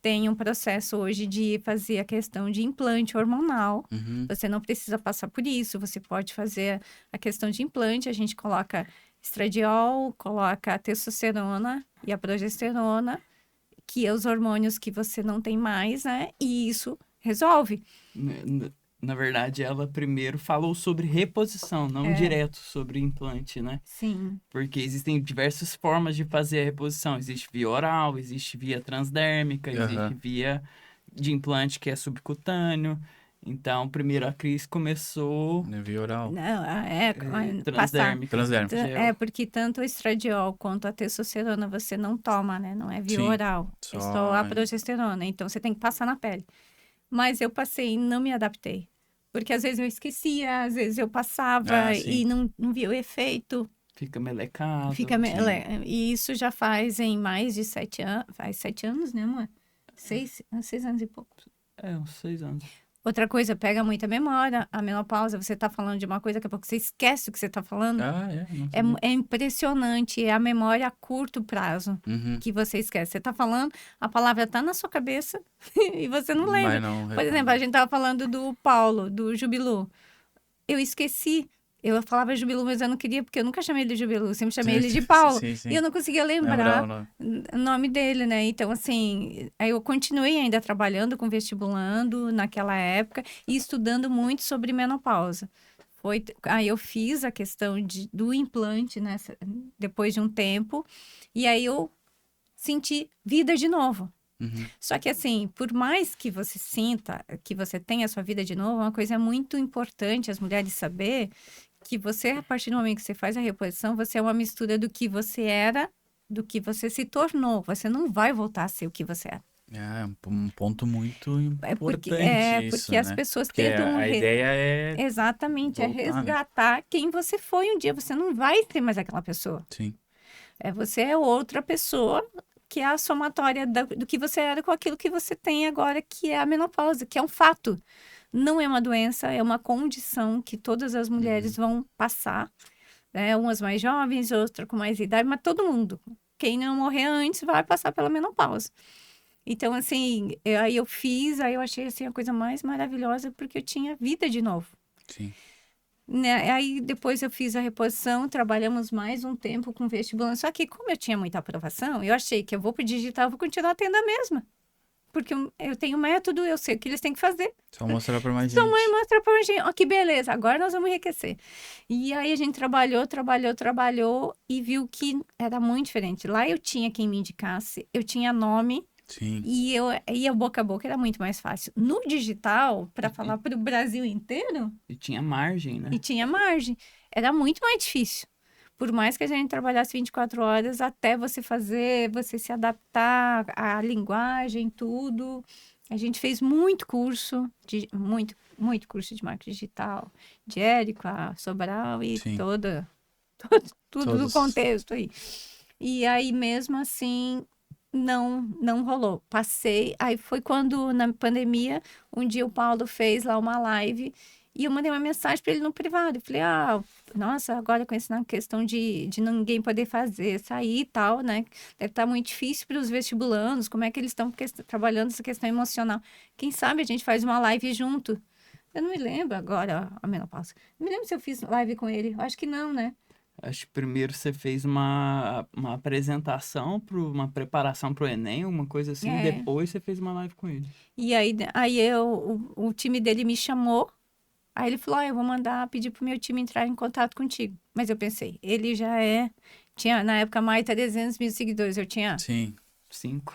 tem um processo hoje de fazer a questão de implante hormonal. Uhum. Você não precisa passar por isso, você pode fazer a questão de implante, a gente coloca estradiol, coloca a testosterona e a progesterona, que é os hormônios que você não tem mais, né? E isso resolve. Na verdade, ela primeiro falou sobre reposição, não direto sobre implante, né? Sim. Porque existem diversas formas de fazer a reposição. Existe via oral, existe via transdérmica, existe via de implante que é subcutâneo. Então, primeiro a Cris começou... Via oral. Não, transdérmica. Porque tanto o estradiol quanto a testosterona você não toma, né? Não é via oral. É só a progesterona. Então, você tem que passar na pele. Mas eu passei e não me adaptei. Porque às vezes eu esquecia, às vezes eu passava e não via o efeito. Fica melecado. E isso já faz em mais de 7 anos. Faz 7 anos, né, amor? 6 anos e pouco. Uns 6 anos. Outra coisa, pega muita memória. A menopausa, você tá falando de uma coisa, daqui a pouco você esquece o que você tá falando. É impressionante. É a memória a curto prazo que você esquece. Você tá falando, a palavra tá na sua cabeça e você não lembra. Por exemplo, a gente tava falando do Paulo, do Jubilu. Eu esqueci. Eu falava Jubilu, mas eu não queria, porque eu nunca chamei ele de Jubilu, eu sempre chamei ele de Paulo. E eu não conseguia lembrar o nome dele, né? Então, assim, aí eu continuei ainda trabalhando com vestibulando naquela época e estudando muito sobre menopausa. Aí eu fiz a questão do implante, né? Depois de um tempo, e aí eu senti vida de novo. Só que assim, por mais que você sinta que você tenha a sua vida de novo, uma coisa muito importante as mulheres saber que você, a partir do momento que você faz a reposição, você é uma mistura do que você era, do que você se tornou. Você não vai voltar a ser o que você era. É um ponto muito importante porque as pessoas porque tentam... a ideia é... Exatamente, voltar, é resgatar quem você foi um dia. Você não vai ser mais aquela pessoa. Sim. Você é outra pessoa que é a somatória do que você era com aquilo que você tem agora, que é a menopausa, que é um fato. Não é uma doença, é uma condição que todas as mulheres vão passar, né? Umas mais jovens, outras com mais idade, mas todo mundo. Quem não morrer antes vai passar pela menopausa. Então, assim, aí eu achei assim, a coisa mais maravilhosa, porque eu tinha vida de novo. Sim. Né? Aí depois eu fiz a reposição, trabalhamos mais um tempo com vestibular. Só que como eu tinha muita aprovação, eu achei que eu vou pro digital, eu vou continuar tendo a mesma. Porque eu tenho método, eu sei o que eles têm que fazer. Só mostrar para mais gente. Só mostrar para mais gente. Ó, que beleza, agora nós vamos enriquecer. E aí a gente trabalhou e viu que era muito diferente. Lá eu tinha quem me indicasse, eu tinha nome. Sim. E o boca a boca era muito mais fácil. No digital, para falar para o Brasil inteiro... E tinha margem, né? E tinha margem. Era muito mais difícil. Por mais que a gente trabalhasse 24 horas, até você se adaptar à linguagem, tudo. A gente fez muito curso, muito curso de marketing digital, de Érica, Sobral e tudo do contexto aí. E aí, mesmo assim, não rolou. Passei, aí foi quando, na pandemia, um dia o Paulo fez lá uma live e eu mandei uma mensagem para ele no privado. Eu falei, nossa, agora com essa questão de ninguém poder sair e tal, né? Deve estar muito difícil para os vestibulandos, como é que eles estão trabalhando essa questão emocional. Quem sabe a gente faz uma live junto. Eu não me lembro agora, a menopausa. Não me lembro se eu fiz live com ele. Eu acho que não, né? Acho que primeiro você fez uma apresentação, uma preparação pro Enem, uma coisa assim, e depois você fez uma live com ele. E aí o time dele me chamou, aí ele falou, eu vou pedir pro meu time entrar em contato contigo. Mas eu pensei, ele já tinha na época mais de 300 mil seguidores, eu tinha... Sim. 5.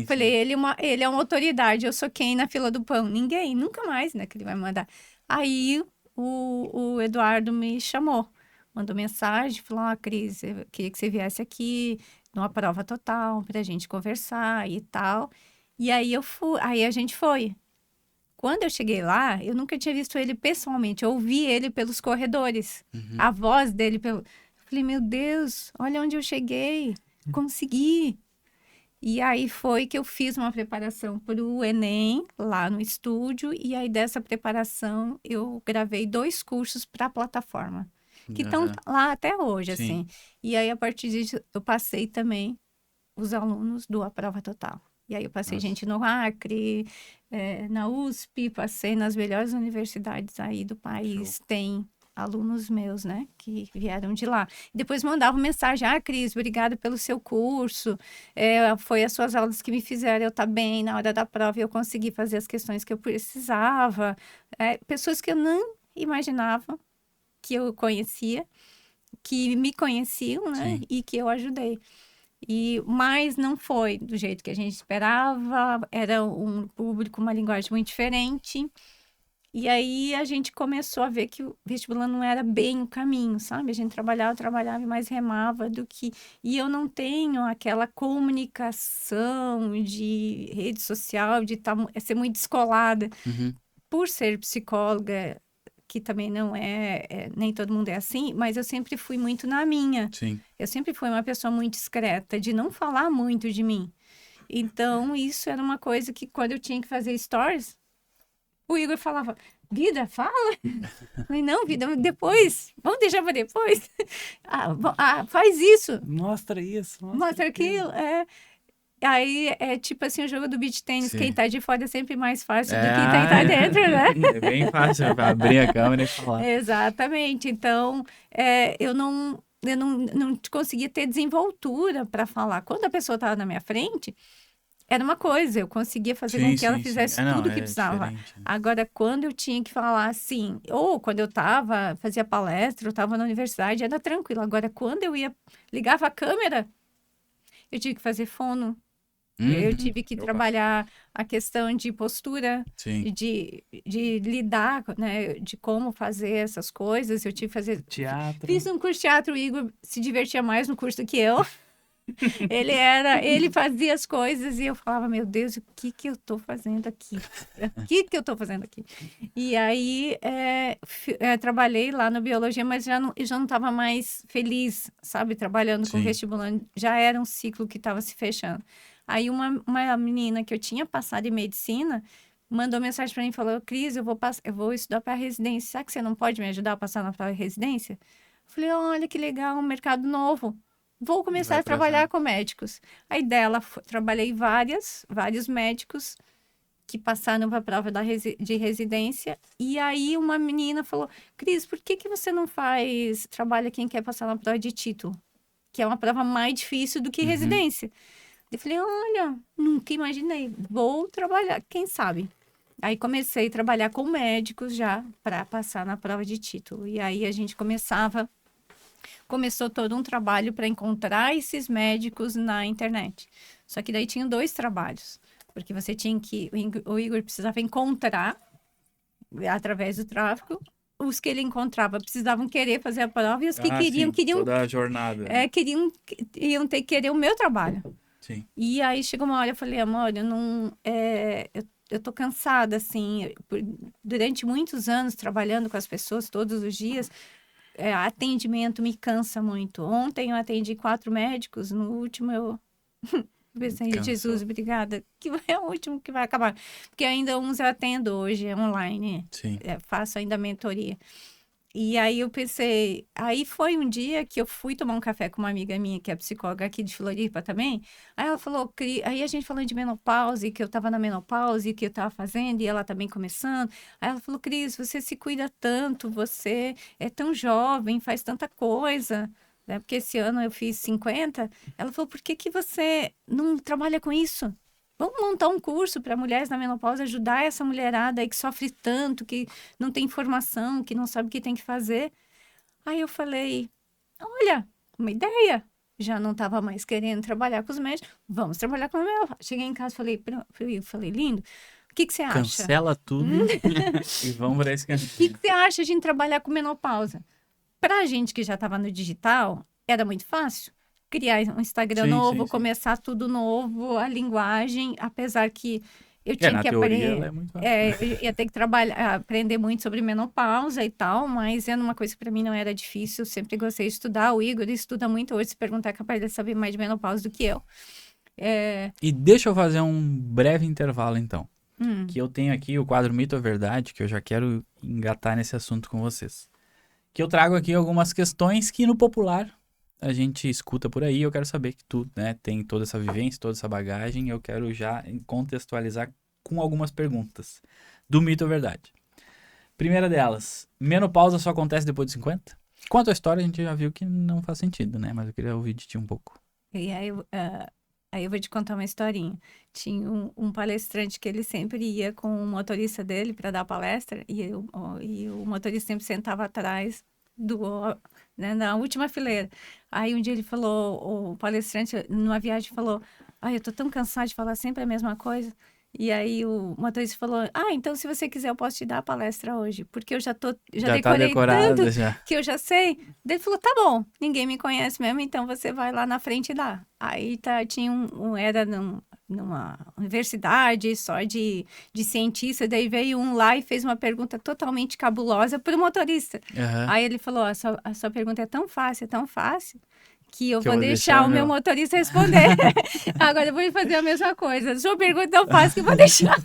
Falei, ele é uma autoridade, eu sou quem na fila do pão? Ninguém, nunca mais, né, que ele vai mandar. Aí o Eduardo me chamou, mandou mensagem, falou, Cris, eu queria que você viesse aqui numa prova total pra gente conversar e tal. E aí aí a gente foi. Quando eu cheguei lá, eu nunca tinha visto ele pessoalmente, eu ouvi ele pelos corredores, a voz dele Falei, meu Deus, olha onde eu cheguei, consegui. E aí foi que eu fiz uma preparação para o Enem, lá no estúdio, e aí dessa preparação eu gravei 2 cursos para a plataforma, que estão lá até hoje, assim. E aí, a partir disso, eu passei também os alunos do A Prova Total. E aí eu passei gente no Acre, na USP, passei nas melhores universidades aí do país, tem alunos meus, né, que vieram de lá. Depois mandavam mensagem, Cris, obrigada pelo seu curso, foi as suas aulas que me fizeram eu estar bem na hora da prova e eu consegui fazer as questões que eu precisava. Pessoas que eu não imaginava que eu conhecia, que me conheciam, né, e que eu ajudei. Mas não foi do jeito que a gente esperava, era um público, uma linguagem muito diferente. E aí a gente começou a ver que o vestibular não era bem o caminho, sabe? A gente trabalhava e mais remava do que... E eu não tenho aquela comunicação de rede social, de ser muito descolada. Por ser psicóloga, que também não nem todo mundo é assim, mas eu sempre fui muito na minha. Sim. Eu sempre fui uma pessoa muito discreta, de não falar muito de mim. Então, isso era uma coisa que quando eu tinha que fazer stories... O Igor falava, vida, fala. Falei, não, vida, depois. Vamos deixar para depois. Faz isso. Mostra isso. Mostra aquilo. Aí é tipo assim, o jogo do beach tênis. Quem tá de fora é sempre mais fácil do que quem tá dentro, né? É bem fácil abrir a câmera e falar. Exatamente. Então, eu não conseguia ter desenvoltura para falar. Quando a pessoa estava na minha frente... Era uma coisa, eu conseguia fazer com que ela fizesse tudo o que precisava. Agora, quando eu tinha que falar assim, ou quando eu fazia palestra, eu estava na universidade, era tranquilo. Agora, quando eu ligava a câmera, eu tive que fazer fono. Eu tive que trabalhar a questão de postura, de lidar, né, de como fazer essas coisas. Eu tive que fazer... Teatro. Fiz um curso de teatro, o Igor se divertia mais no curso do que eu. Ele fazia as coisas e eu falava, meu Deus, o que eu tô fazendo aqui? O que eu tô fazendo aqui? E aí, trabalhei lá na biologia, mas já não estava mais feliz, sabe? Trabalhando com vestibulando. Já era um ciclo que estava se fechando. Aí, uma menina que eu tinha passado em medicina mandou mensagem para mim e falou, Cris, eu vou estudar para residência. Será que você não pode me ajudar a passar na residência? Eu falei, olha que legal, um mercado novo. Vou começar a trabalhar com médicos. Aí dela, trabalhei vários médicos que passaram para a prova de residência. E aí uma menina falou, Cris, por que você não trabalha quem quer passar na prova de título? Que é uma prova mais difícil do que residência. Eu falei, olha, nunca imaginei. Vou trabalhar, quem sabe? Aí comecei a trabalhar com médicos já para passar na prova de título. E aí a gente começou todo um trabalho para encontrar esses médicos na internet. Só que daí tinha 2 trabalhos, porque você tinha o Igor precisava encontrar, através do tráfego, os que ele encontrava precisavam querer fazer a prova e os que queriam toda a jornada. Iam ter que querer o meu trabalho. Sim. E aí chegou uma hora, eu falei, amor, eu tô cansada, assim, durante muitos anos trabalhando com as pessoas todos os dias, atendimento me cansa muito. Ontem eu atendi 4 médicos, no último eu pensei, Jesus, obrigada, que é o último que vai acabar. Porque ainda uns eu atendo hoje, online, faço ainda mentoria. E aí eu pensei, aí foi um dia que eu fui tomar um café com uma amiga minha, que é psicóloga aqui de Floripa também. Aí ela falou, aí a gente falando de menopausa, e que eu tava na menopausa, e que eu tava fazendo, e ela também começando. Aí ela falou, Cris, você se cuida tanto, você é tão jovem, faz tanta coisa, né? Porque esse ano eu fiz 50. Ela falou, por que que você não trabalha com isso? Vamos montar um curso para mulheres na menopausa, ajudar essa mulherada aí que sofre tanto, que não tem informação, que não sabe o que tem que fazer. Aí eu falei, olha, uma ideia. Já não estava mais querendo trabalhar com os médicos, vamos trabalhar com a menopausa. Cheguei em casa e falei, lindo, o que que você acha? Cancela tudo e vamos para esse O caminho. que que você acha de trabalhar com menopausa? Para a gente que já estava no digital, era muito fácil. Criar um Instagram Sim, novo, sim, sim. começar tudo novo, a linguagem, apesar que eu tinha Na que teoria ela aprender, é muito fácil. eu ia ter que trabalhar, aprender muito sobre menopausa e tal, mas era uma coisa que para mim não era difícil, eu sempre gostei de estudar. O Igor estuda muito hoje, se perguntar, é capaz de saber mais de menopausa do que eu. E deixa eu fazer um breve intervalo, então. Hum, Que eu tenho aqui o quadro Mito ou Verdade, que eu já quero engatar nesse assunto com vocês. Que eu trago aqui algumas questões que no popular a gente escuta por aí. Eu quero saber que tu, né, tem toda essa vivência, toda essa bagagem. Eu quero já contextualizar com algumas perguntas do Mito ou Verdade. Primeira delas, menopausa só acontece depois de 50? Quanto à história, a gente já viu que não faz sentido, né? Mas eu queria ouvir de ti um pouco. e aí eu vou te contar uma historinha. Tinha um palestrante que ele sempre ia com o motorista dele para dar palestra, e o motorista sempre sentava atrás né, na última fileira. Aí um dia ele falou, o palestrante, numa viagem, falou: Ai, eu tô tão cansado de falar sempre a mesma coisa. E aí o motorista falou: Ah, então se você quiser, eu posso te dar a palestra hoje, porque eu já Já tá decorei tanto decorada, já. que eu já sei. Daí ele falou, tá bom, ninguém me conhece mesmo, então você vai lá na frente e dá. Aí tinha era numa universidade só de cientista, daí veio um lá e fez uma pergunta totalmente cabulosa pro motorista. Aham. Aí ele falou, a sua pergunta é tão fácil, que eu Que eu vou vou deixar deixar o meu meu. motorista responder. Agora eu vou fazer a mesma coisa. A sua pergunta é tão fácil que eu vou deixar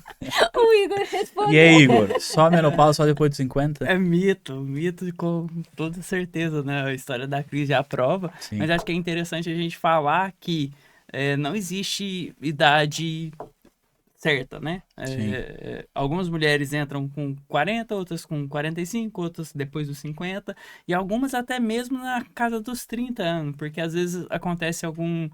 o Igor responder. E aí, Igor? Só menopausa só depois de 50? É mito com toda certeza, né? A história da Cris já prova. Sim. Mas acho que é interessante a gente falar que não existe idade certa, né? Sim. Algumas mulheres entram com 40, outras com 45, outras depois dos 50, e algumas até mesmo na casa dos 30 anos, porque às vezes acontece algum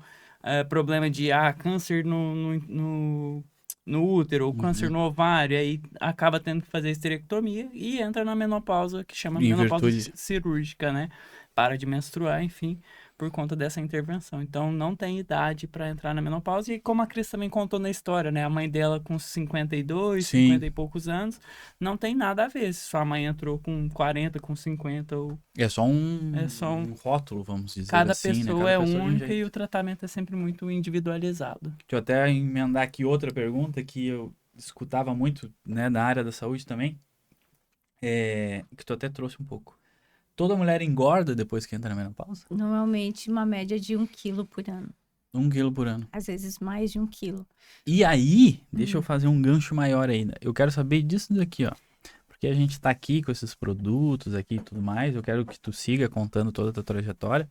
problema de câncer no útero, ou câncer no ovário, aí acaba tendo que fazer esterectomia e entra na menopausa, que chama Em menopausa virtude. cirúrgica, né? Para de menstruar, enfim, por conta dessa intervenção. Então, não tem idade para entrar na menopausa. E como a Cris também contou na história, né? A mãe dela com 52, Sim. 50 e poucos anos, não tem nada a ver. Se sua mãe entrou com 40, com 50, ou É só um, É só um- um rótulo, vamos dizer cada assim, né? pessoa Cada é pessoa de um única jeito. e o tratamento é sempre muito individualizado. Deixa eu até emendar aqui outra pergunta que eu escutava muito, né, na área da saúde também, que tu até trouxe um pouco. Toda mulher engorda depois que entra na menopausa? Normalmente, uma média de 1 quilo por ano. 1 quilo por ano. Às vezes mais de 1 quilo. E aí, deixa eu fazer um gancho maior ainda. Eu quero saber disso daqui, ó. Porque a gente tá aqui com esses produtos aqui e tudo mais. Eu quero que tu siga contando toda a tua trajetória.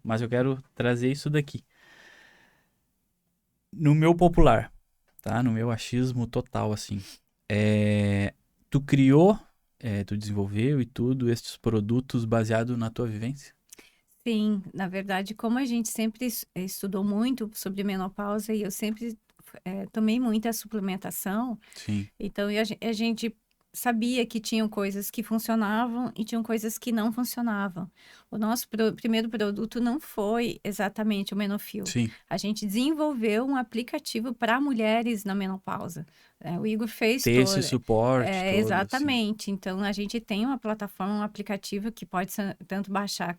Mas eu quero trazer isso daqui. No meu popular, tá? No meu achismo total, assim. Tu criou, tu desenvolveu e tudo, estes produtos baseado na tua vivência? Sim, na verdade, como a gente sempre estudou muito sobre menopausa e eu sempre tomei muita suplementação, Sim. então a gente sabia que tinham coisas que funcionavam e tinham coisas que não funcionavam. O nosso primeiro produto não foi exatamente o Menofil. Sim. A gente desenvolveu um aplicativo para mulheres na menopausa. O Igor fez Ter esse suporte todo, assim. exatamente. Então, a gente tem uma plataforma, um aplicativo que pode tanto baixar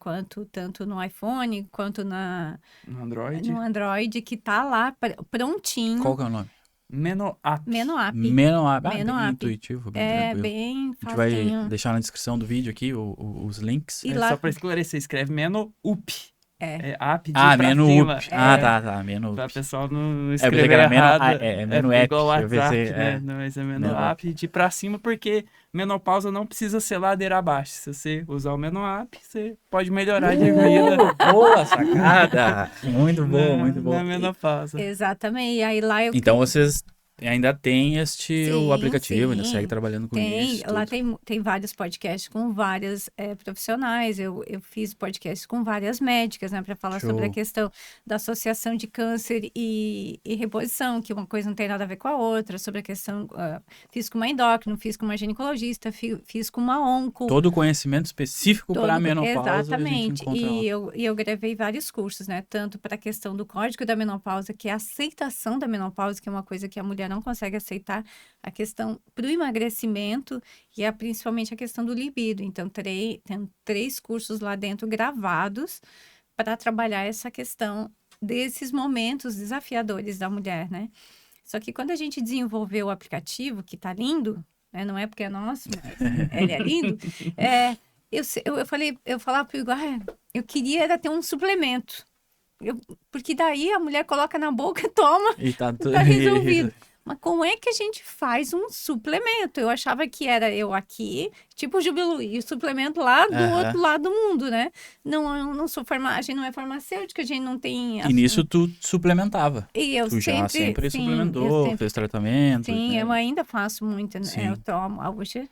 tanto no iPhone quanto No Android, no Android, que tá lá prontinho. Qual que é o nome? Menoap. Menoap. Menoap. Menoap. Bem intuitivo, bem É tranquilo. bem A gente vai facinho. deixar na descrição do vídeo aqui os links. E lá, Só para esclarecer, escreve Menoup. É app de Ah, pra menu cima. up. Ah, tá, menu Pra up. pessoal não pensei escrever que era menu- errado. menu app. Igual o Eu WhatsApp, pensei, né? Mas é menu menu app de pra cima, porque menopausa não precisa ser ladeira abaixo. Se você usar o menu app, você pode melhorar de vida Boa sacada! Muito boa, muito na boa. menopausa. Exatamente. E aí lá eu Então vocês ainda têm o Sim, aplicativo, ainda sim. segue trabalhando com Tem, isso. lá tudo. tem vários podcasts com várias profissionais. Eu fiz podcast com várias médicas, né, para falar sobre a Show. questão da associação de câncer e reposição, que uma coisa não tem nada a ver com a outra, sobre a questão. Fiz com uma endócrino, fiz com uma ginecologista, fiz com uma onco. Todo o conhecimento específico para a menopausa Exatamente. a gente encontra lá. E eu gravei vários cursos, né? Tanto para a questão do código da menopausa, que é a aceitação da menopausa, que é uma coisa que a mulher não consegue aceitar, a questão para o emagrecimento e principalmente a questão do libido. Então, tem 3 cursos lá dentro gravados para trabalhar essa questão desses momentos desafiadores da mulher, né? Só que quando a gente desenvolveu o aplicativo, que tá lindo, né? Não é porque é nosso, mas ele é lindo. Eu falava pro Igor, eu queria era ter um suplemento. Porque daí a mulher coloca na boca e toma, E tá tudo tá resolvido. Mas como é que a gente faz um suplemento? Eu achava que era eu aqui, tipo o Jubilu, e o suplemento lá do outro lado do mundo, né? Eu não sou a gente não é farmacêutica, a gente não tem... E nisso tu suplementava. E eu Tu já sempre sim, suplementou, fez tratamento. Sim, né? eu ainda faço muito, né? Sim. Eu tomo, hoje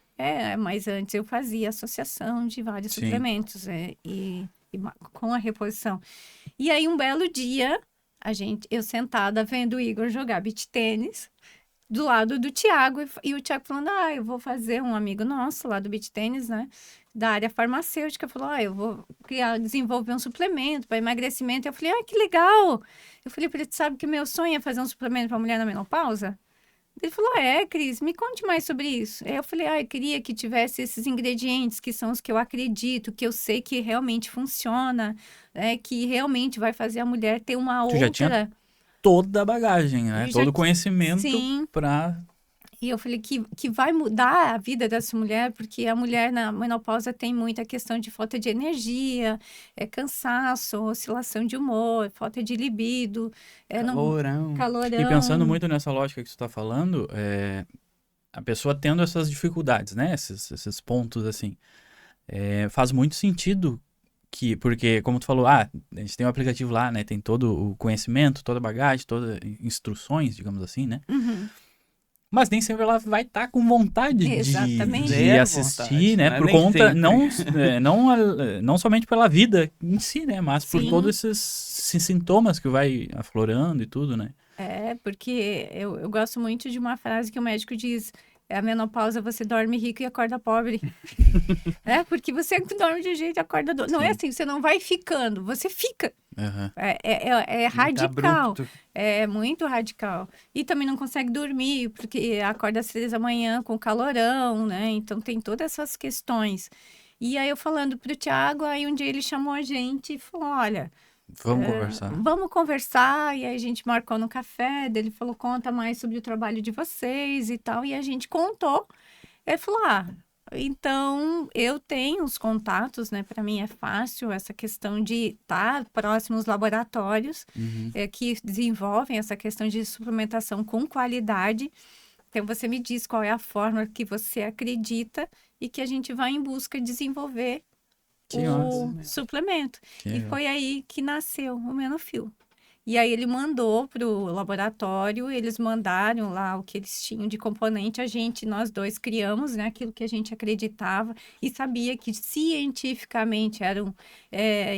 mas antes eu fazia associação de vários Sim. suplementos com a reposição. E aí, um belo dia, eu sentada vendo o Igor jogar beach tênis, do lado do Thiago, e o Thiago falando, eu vou fazer, um amigo nosso lá do beach tênis, né, da área farmacêutica, falou, eu vou desenvolver um suplemento para emagrecimento. Eu falei, que legal! Eu falei para ele, sabe que meu sonho é fazer um suplemento para mulher na menopausa? Ele falou, Cris, me conte mais sobre isso. Aí eu falei, eu queria que tivesse esses ingredientes que são os que eu acredito, que eu sei que realmente funciona, que realmente vai fazer a mulher ter uma outra... já tinha toda a bagagem, né? Todo o conhecimento para... E eu falei que vai mudar a vida dessa mulher, porque a mulher na menopausa tem muita questão de falta de energia, cansaço, oscilação de humor, falta de libido. Calorão. E pensando muito nessa lógica que tu tá falando, a pessoa tendo essas dificuldades, né? Esses pontos, assim, faz muito sentido porque, como tu falou, a gente tem um aplicativo lá, né? Tem todo o conhecimento, toda a bagagem, todas instruções, digamos assim, né? Uhum. Mas nem sempre ela vai estar com vontade de assistir, né? Por conta, não somente pela vida em si, né? Mas por todos esses sintomas que vai aflorando e tudo, né? Porque eu gosto muito de uma frase que o médico diz, a menopausa você dorme rico e acorda pobre. Porque você dorme de um jeito e acorda... Não é assim, você não vai ficando, você fica. Uhum. É radical. Abrupto. É muito radical. E também não consegue dormir, porque acorda às 3 da manhã com calorão, né? Então tem todas essas questões. E aí eu falando pro Thiago, aí um dia ele chamou a gente e falou, olha... Vamos conversar. E aí a gente marcou no café, daí ele falou, conta mais sobre o trabalho de vocês e tal. E a gente contou. Ele falou, então, eu tenho os contatos, né? Para mim é fácil essa questão de estar próximo aos laboratórios que desenvolvem essa questão de suplementação com qualidade. Então, você me diz qual é a forma que você acredita e que a gente vai em busca de desenvolver o suplemento. E foi aí que nasceu o Menofil. E aí ele mandou para o laboratório, eles mandaram lá o que eles tinham de componente, nós dois criamos, né, aquilo que a gente acreditava e sabia que cientificamente eram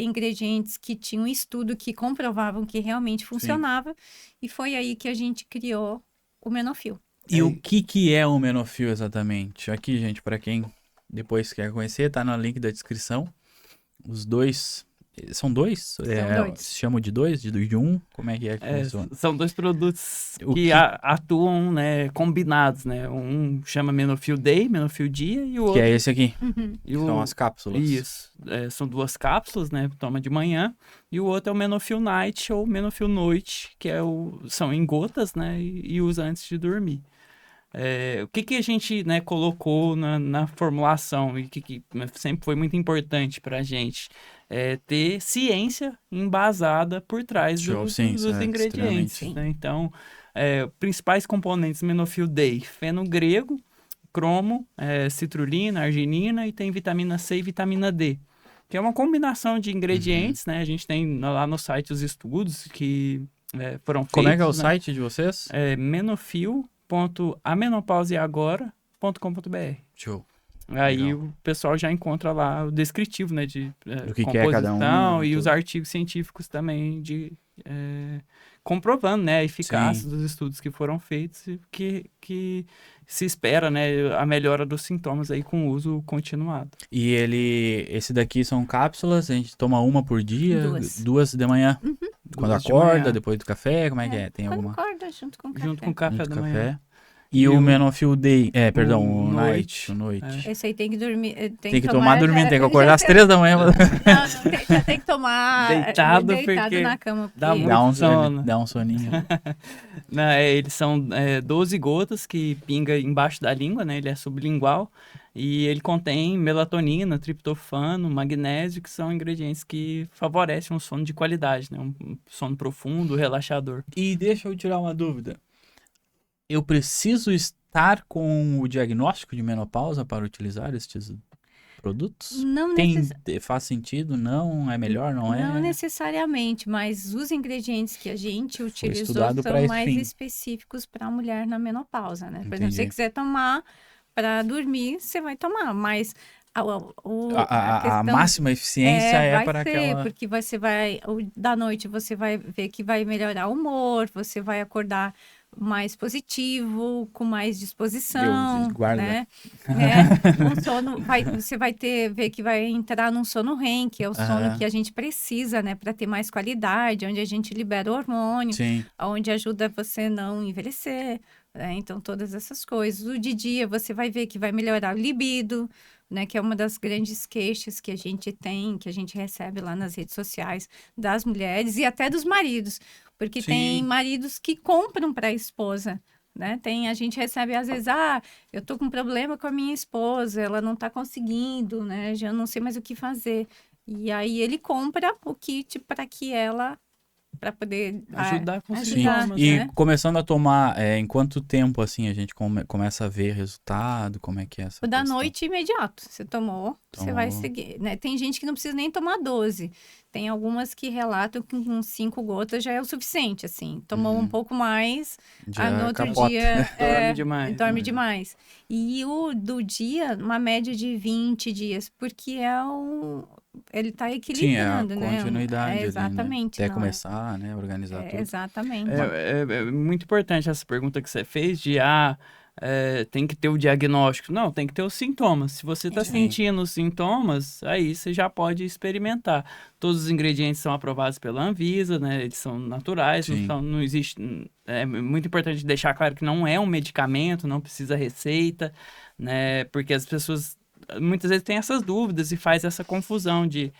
ingredientes que tinham estudo que comprovavam que realmente funcionava. E foi aí que a gente criou o Menofil. E o que é o Menofil exatamente? Aqui, gente, para quem depois quer conhecer, tá no link da descrição. Os dois... São dois? Se chamam de dois? De um? Como é que funciona? São 2 produtos que atuam, né, combinados, né? Um chama Menofil Day, Menofil Dia, e o outro... Que é esse aqui. São as cápsulas. Isso. São 2 cápsulas, né? Toma de manhã. E o outro é o Menofil Night ou Menofil Noite, que são em gotas, né? E usa antes de dormir. o que a gente, né, colocou na formulação e que sempre foi muito importante para a gente ter ciência embasada por trás dos ingredientes, né? Então, principais componentes Menofil Day, feno grego, cromo, citrulina, arginina e tem vitamina C e vitamina D, que é uma combinação de ingredientes, né? A gente tem lá no site os estudos que foram feitos. Como é que é o site de vocês? menofil.amenopauseagora.com.br. Show. Aí Legal. o pessoal já encontra lá o descritivo, né, de do que composição é cada um, e tudo. os artigos científicos também comprovando, né, a eficácia dos estudos que foram feitos e que se espera, né, a melhora dos sintomas aí com o uso continuado. E esse daqui são cápsulas, a gente toma uma por dia, 2 de manhã, quando acorda, depois do café, como é que é? Tem quando alguma? acorda, junto com o café. Junto com o café da manhã. E o Menofil Day, o noite. noite. Esse aí tem que dormir. Tem que tomar dormindo, tem que acordar às 3 da manhã. Já tem que tomar deitado na cama. Dá muito sono. Dá um soninho. Não, eles são 12 gotas que pinga embaixo da língua, né? Ele é sublingual. E ele contém melatonina, triptofano, magnésio, que são ingredientes que favorecem um sono de qualidade, né? Um sono profundo, relaxador. E deixa eu tirar uma dúvida. Eu preciso estar com o diagnóstico de menopausa para utilizar estes produtos? Não Faz sentido? Não? É melhor? Não é? Não necessariamente, mas os ingredientes que a gente utilizou são mais específicos para a mulher na menopausa, né? Por exemplo, se você quiser tomar para dormir, você vai tomar, mas a máxima eficiência vai para aquela... porque da noite você vai ver que vai melhorar o humor, você vai acordar mais positivo, com mais disposição, guarda. né? Um sono, você vai ver que vai entrar num sono REM, que é o sono que a gente precisa, né, para ter mais qualidade, onde a gente libera o hormônio, onde ajuda você não envelhecer, né? Então todas essas coisas. O de dia você vai ver que vai melhorar o libido, né, que é uma das grandes queixas que a gente tem, que a gente recebe lá nas redes sociais das mulheres e até dos maridos, porque tem maridos que compram para a esposa, né? A gente recebe às vezes, eu tô com problema com a minha esposa, ela não tá conseguindo, né? Já não sei mais o que fazer. E aí ele compra o kit para que ela para poder ajudar com os sintomas, E né? começando a tomar, em quanto tempo, assim, a gente começa a ver resultado? Como é que é essa da questão? noite imediato. Você tomou, você vai seguir, né? Tem gente que não precisa nem tomar 12. Tem algumas que relatam que com 5 gotas já é o suficiente, assim. Tomou um pouco mais, no outro dia... dorme demais. E o do dia, uma média de 20 dias, porque ele tá equilibrando, né? Continuidade exatamente. Ali, né? Até começar, né? Organizar tudo. Exatamente. É muito importante essa pergunta que você fez de, tem que ter o diagnóstico. Não, tem que ter os sintomas. Se você está sentindo os sintomas, aí você já pode experimentar. Todos os ingredientes são aprovados pela Anvisa, né? Eles são naturais, então não existe... É muito importante deixar claro que não é um medicamento, não precisa receita, né? Porque as pessoas muitas vezes tem essas dúvidas e faz essa confusão de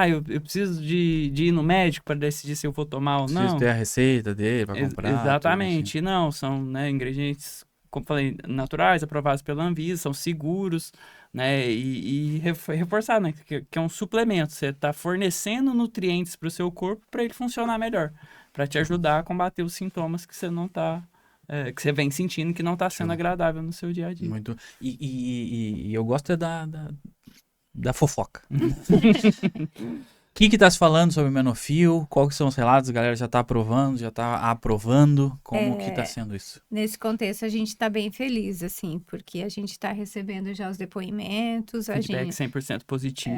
eu preciso de ir no médico para decidir se eu vou tomar ou não. Preciso ter a receita dele para comprar. Exatamente. Tudo, não, são, né, ingredientes, como falei, naturais, aprovados pela Anvisa, são seguros, né, e reforçar, né, que é um suplemento. Você está fornecendo nutrientes para o seu corpo para ele funcionar melhor, para te ajudar a combater os sintomas que você não está... que você vem sentindo que não está sendo agradável no seu dia a dia. Muito. E eu gosto da fofoca. O que tá se falando sobre Menofil? Quais são os relatos? A galera já tá aprovando, já tá aprovando? Como que tá sendo isso? Nesse contexto, a gente tá bem feliz, assim, porque a gente tá recebendo já os depoimentos. Feedback 100% positivo.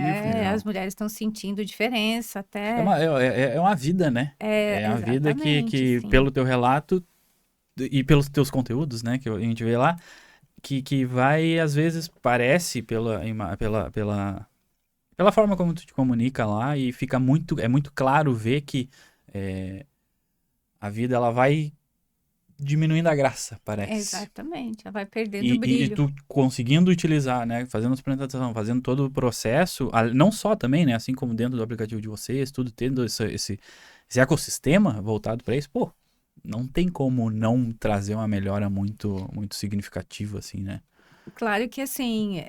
As mulheres estão sentindo diferença até... É uma vida, né? É uma vida que pelo teu relato e pelos teus conteúdos, né, que a gente vê lá, que vai, às vezes, parece pela forma como tu te comunica lá, e fica muito claro ver que a vida, ela vai diminuindo a graça, parece. Exatamente, ela vai perdendo o brilho. E tu conseguindo utilizar, né, fazendo a apresentação, fazendo todo o processo, não só também, né, assim como dentro do aplicativo de vocês, tudo tendo esse ecossistema voltado para isso, não tem como não trazer uma melhora muito, muito significativa, assim, né? Claro que, assim,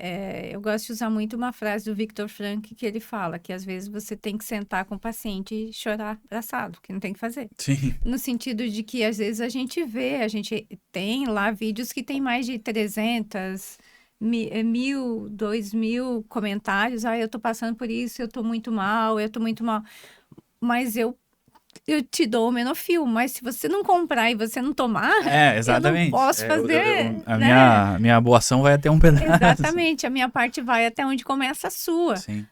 eu gosto de usar muito uma frase do Viktor Frankl que ele fala que às vezes você tem que sentar com o paciente e chorar abraçado, que não tem que fazer. Sim. No sentido de que às vezes a gente tem lá vídeos que tem mais de 300, 1.000, 2.000 comentários. Ah, eu tô passando por isso, eu tô muito mal, eu tô muito mal. Mas eu te dou o Menofil, mas se você não comprar e você não tomar, exatamente. eu não posso fazer, a né? minha boa ação vai até um pedaço. Exatamente, a minha parte vai até onde começa a sua. Sim.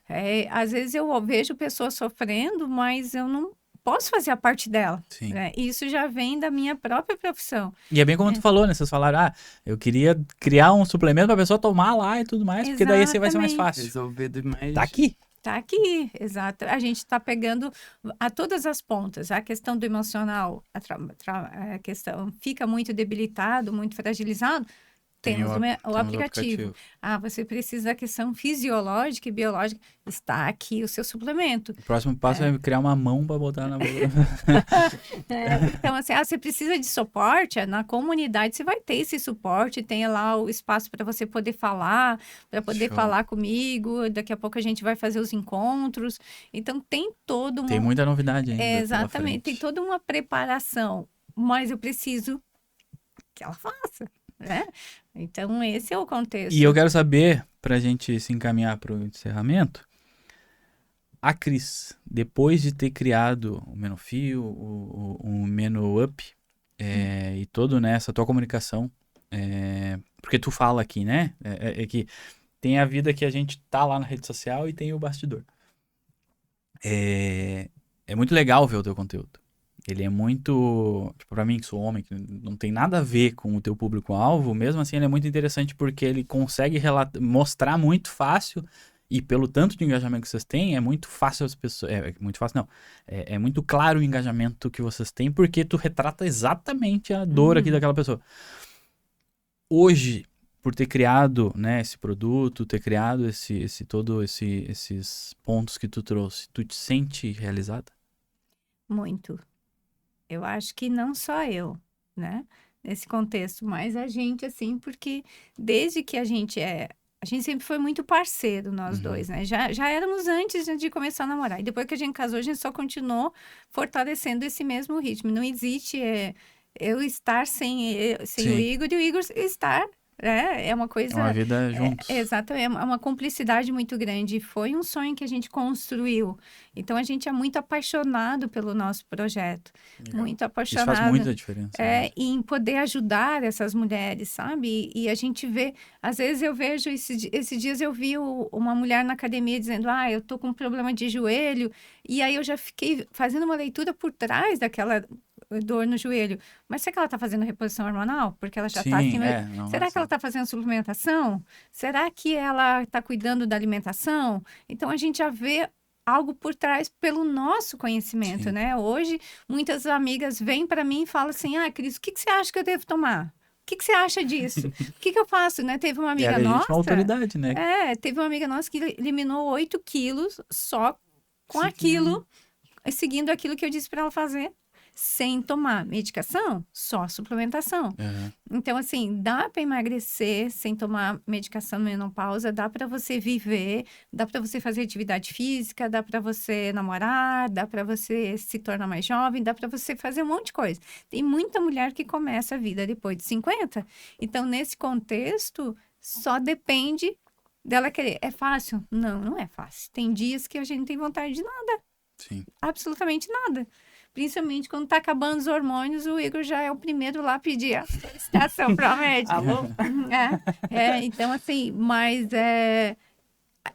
Às vezes eu vejo pessoas sofrendo, mas eu não posso fazer a parte dela. Sim. Né? Isso já vem da minha própria profissão. E é bem como tu falou, né? Vocês falaram, eu queria criar um suplemento pra pessoa tomar lá e tudo mais, porque daí assim vai ser mais fácil. Resolver demais. Tá aqui. Tá aqui, exato. A gente está pegando a todas as pontas. A questão do emocional, a questão fica muito debilitado, muito fragilizado. Temos o aplicativo. Ah, você precisa da questão fisiológica e biológica. Está aqui o seu suplemento. O próximo passo é criar uma mão para botar na boca. Então, assim, você precisa de suporte. Na comunidade você vai ter esse suporte. Tem lá o espaço para você poder falar, para poder falar comigo. Daqui a pouco a gente vai fazer os encontros. Então, tem todo Tem muita novidade ainda. Exatamente. Tem toda uma preparação. Mas eu preciso que ela faça. Né? Então, esse é o contexto. E eu quero saber, para a gente se encaminhar para o encerramento, a Cris, depois de ter criado o Menofil, o Meno-Up, e toda essa tua comunicação, porque tu fala aqui, né? É que tem a vida que a gente tá lá na rede social e tem o bastidor. É muito legal ver o teu conteúdo. Ele é muito, tipo, pra mim que sou homem, que não tem nada a ver com o teu público-alvo, mesmo assim ele é muito interessante porque ele consegue mostrar muito fácil, e pelo tanto de engajamento que vocês têm, é muito fácil as pessoas, muito fácil não, é muito claro o engajamento que vocês têm, porque tu retrata exatamente a dor aqui daquela pessoa. Hoje, por ter criado, né, esse produto, ter criado esses pontos que tu trouxe, tu te sente realizada? Muito. Eu acho que não só eu, né? Nesse contexto, mas a gente, assim, porque desde que a gente sempre foi muito parceiro, nós dois, né? Já éramos antes de começar a namorar. E depois que a gente casou, a gente só continuou fortalecendo esse mesmo ritmo. Não existe eu estar sem o Igor e o Igor estar. É uma coisa... É uma vida juntos. Exatamente, é uma cumplicidade muito grande. Foi um sonho que a gente construiu. Então, a gente é muito apaixonado pelo nosso projeto. Legal. Muito apaixonado. Isso faz muita diferença. Em poder ajudar essas mulheres, sabe? E a gente vê... Às vezes, eu vejo... Esses dias eu vi uma mulher na academia dizendo, eu tô com um problema de joelho. E aí, eu já fiquei fazendo uma leitura por trás daquela... dor no joelho. Mas será que ela está fazendo reposição hormonal? Porque ela já está acima... Será que ela está fazendo suplementação? Será que ela está cuidando da alimentação? Então, a gente já vê algo por trás pelo nosso conhecimento, né? Hoje, muitas amigas vêm para mim e falam assim, Cris, o que você acha que eu devo tomar? O que você acha disso? O que eu faço, né? Teve uma amiga nossa... uma autoridade, né? Teve uma amiga nossa que eliminou 8 quilos só com aquilo, seguindo aquilo que eu disse para ela fazer. Sem tomar medicação, só suplementação. Então, assim, dá para emagrecer sem tomar medicação menopausa, dá para você viver, dá para você fazer atividade física, dá para você namorar, dá para você se tornar mais jovem, dá para você fazer um monte de coisa. Tem muita mulher que começa a vida depois de 50. Então, nesse contexto, só depende dela querer. É fácil? Não, não é fácil. Tem dias que a gente não tem vontade de nada. Sim. Absolutamente nada. Principalmente quando tá acabando os hormônios, o Igor já é o primeiro lá a pedir a solicitação para o médico. Alô? Então, assim, mas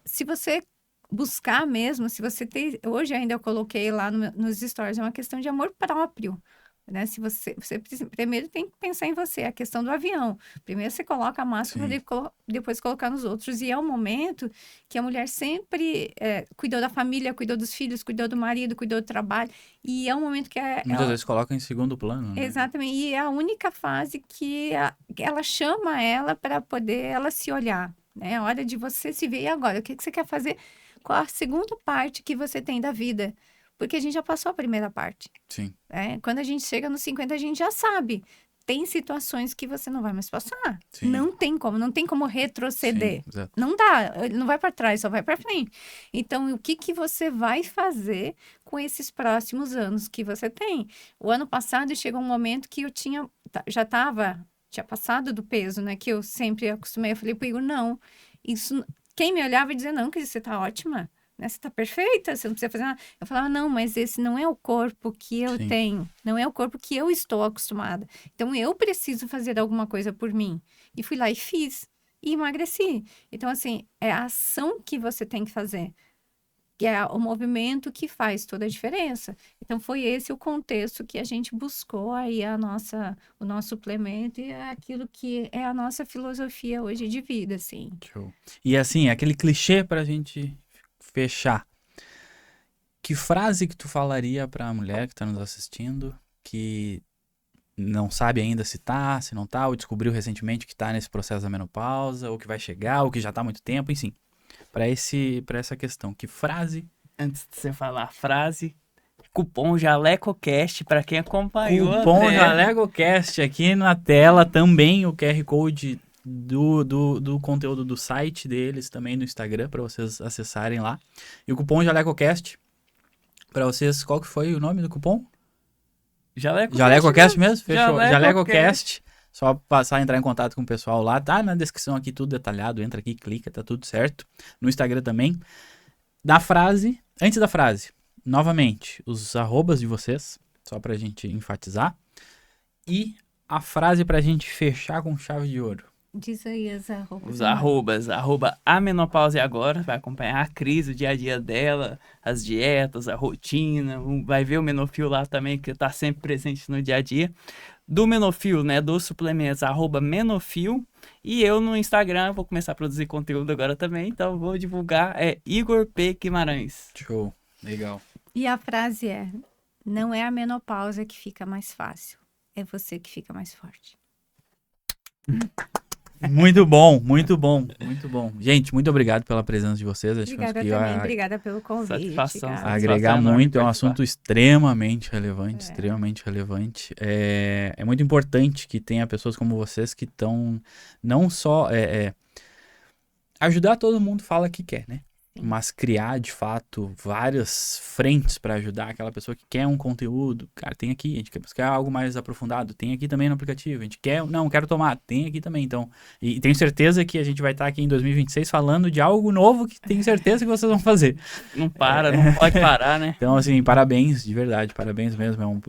se você buscar mesmo, se você tem... Hoje ainda eu coloquei lá nos stories, é uma questão de amor próprio. Né? Se você primeiro tem que pensar em você, a questão do avião. Primeiro você coloca a máscara para depois colocar nos outros. E é um momento que a mulher sempre cuidou da família, cuidou dos filhos, cuidou do marido, cuidou do trabalho. E é um momento que muitas vezes coloca em segundo plano. Né? Exatamente. E é a única fase que ela chama ela para poder ela se olhar. Né? É hora de você se ver. E agora, o que você quer fazer? Qual a segunda parte que você tem da vida? Porque a gente já passou a primeira parte. Sim. Quando a gente chega nos 50, a gente já sabe. Tem situações que você não vai mais passar. Sim. Não tem como retroceder. Sim, exato. Não dá, ele não vai para trás, só vai para frente. Então, o que você vai fazer com esses próximos anos que você tem? O ano passado chegou um momento que eu tinha passado do peso, né? Que eu sempre acostumei. Eu falei pro Igor, não. Isso, quem me olhava e dizia, não, Cris, você tá ótima. Né? Você tá perfeita, você não precisa fazer nada. Eu falava, não, mas esse não é o corpo que eu tenho. Não é o corpo que eu estou acostumada. Então, eu preciso fazer alguma coisa por mim. E fui lá e fiz. E emagreci. Então, assim, é a ação que você tem que fazer. Que é o movimento que faz toda a diferença. Então, foi esse o contexto que a gente buscou aí o nosso suplemento e é aquilo que é a nossa filosofia hoje de vida, assim. Show. E assim, aquele clichê pra gente fechar. Que frase que tu falaria pra mulher que tá nos assistindo, que não sabe ainda se tá, se não tá, ou descobriu recentemente que tá nesse processo da menopausa, ou que vai chegar, ou que já tá há muito tempo, enfim. Pra essa questão. Que frase? Antes de você falar a frase, cupom JalecoCast para quem acompanhou. Cupom JalecoCast aqui na tela, também o QR Code do conteúdo do site deles, também no Instagram, para vocês acessarem lá. E o cupom JalecoCast, para vocês, qual que foi o nome do cupom? JalecoCast mesmo? Fechou. JalecoCast. Só passar a entrar em contato com o pessoal lá. Tá na descrição aqui tudo detalhado. Entra aqui, clica, tá tudo certo. No Instagram também. Antes da frase, novamente, os arrobas de vocês, só pra gente enfatizar. E a frase pra gente fechar com chave de ouro. Diz aí as arrobas. Os arrobas. @ menopausa agora. Vai acompanhar a Cris, o dia a dia dela, as dietas, a rotina. Vai ver o Menofil lá também, que tá sempre presente no dia a dia. Do Menofil, né, dos suplementos, @Menofil. E eu no Instagram vou começar a produzir conteúdo agora também, então vou divulgar, Igor P. Guimarães. Show, legal. E a frase é, não é a menopausa que fica mais fácil, é você que fica mais forte. Muito bom, muito bom, muito bom. Gente, muito obrigado pela presença de vocês. Obrigada também, obrigada pelo convite. Satisfação. Agregar muito, é um assunto extremamente relevante, É muito importante que tenha pessoas como vocês que estão não só ajudar todo mundo fala que quer, né? Mas criar, de fato, várias frentes para ajudar aquela pessoa que quer um conteúdo. Cara, tem aqui, a gente quer algo mais aprofundado, tem aqui também no aplicativo. A gente quero tomar, tem aqui também. Então, e tenho certeza que a gente vai estar aqui em 2026 falando de algo novo que tenho certeza que vocês vão fazer. Não pode parar, né? Então, assim, parabéns, de verdade, parabéns mesmo.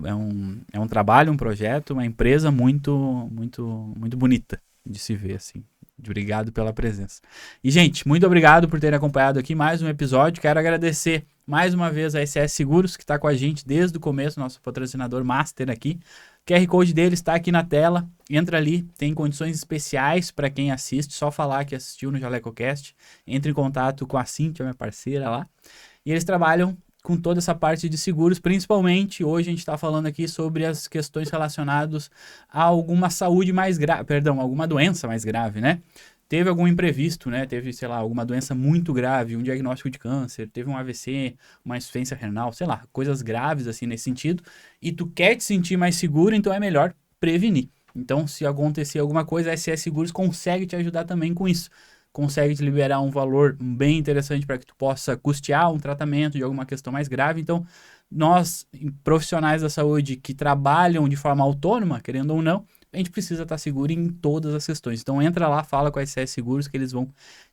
É um trabalho, um projeto, uma empresa muito, muito, muito bonita de se ver, assim. Obrigado pela presença. E, gente, muito obrigado por terem acompanhado aqui mais um episódio. Quero agradecer mais uma vez a SS Seguros, que está com a gente desde o começo, nosso patrocinador master aqui. O QR Code dele está aqui na tela. Entra ali, tem condições especiais para quem assiste. Só falar que assistiu no JalecoCast. Entre em contato com a Cíntia, minha parceira lá. E eles trabalham com toda essa parte de seguros, principalmente hoje a gente está falando aqui sobre as questões relacionadas a alguma saúde mais grave, alguma doença mais grave, né? Teve algum imprevisto, né? Teve, sei lá, alguma doença muito grave, um diagnóstico de câncer, teve um AVC, uma insuficiência renal, sei lá, coisas graves assim nesse sentido, e tu quer te sentir mais seguro, então é melhor prevenir. Então, se acontecer alguma coisa, a SS Seguros consegue te ajudar também com isso. Consegue te liberar um valor bem interessante para que tu possa custear um tratamento de alguma questão mais grave. Então, nós, profissionais da saúde que trabalham de forma autônoma, querendo ou não, a gente precisa estar seguro em todas as questões. Então, entra lá, fala com a SS Seguros que eles vão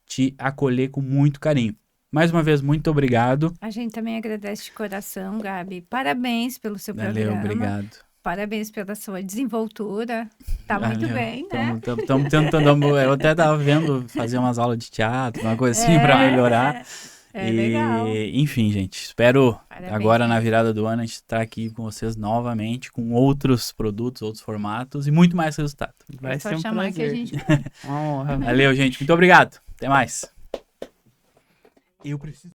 te acolher com muito carinho. Mais uma vez, muito obrigado. A gente também agradece de coração, Gabi. Parabéns pelo seu programa. Valeu, obrigado. Parabéns pela sua desenvoltura. Tá muito bem, né? Estamos tentando. Eu até estava vendo fazer umas aulas de teatro, uma coisa assim, para melhorar. Legal. Enfim, gente, espero agora na gente. virada do ano a gente estar aqui com vocês novamente, com outros produtos, outros formatos e muito mais resultado. Vai só ser um chamar prazer. que a gente... Uma honra. Valeu, gente. Muito obrigado. Até mais. Eu preciso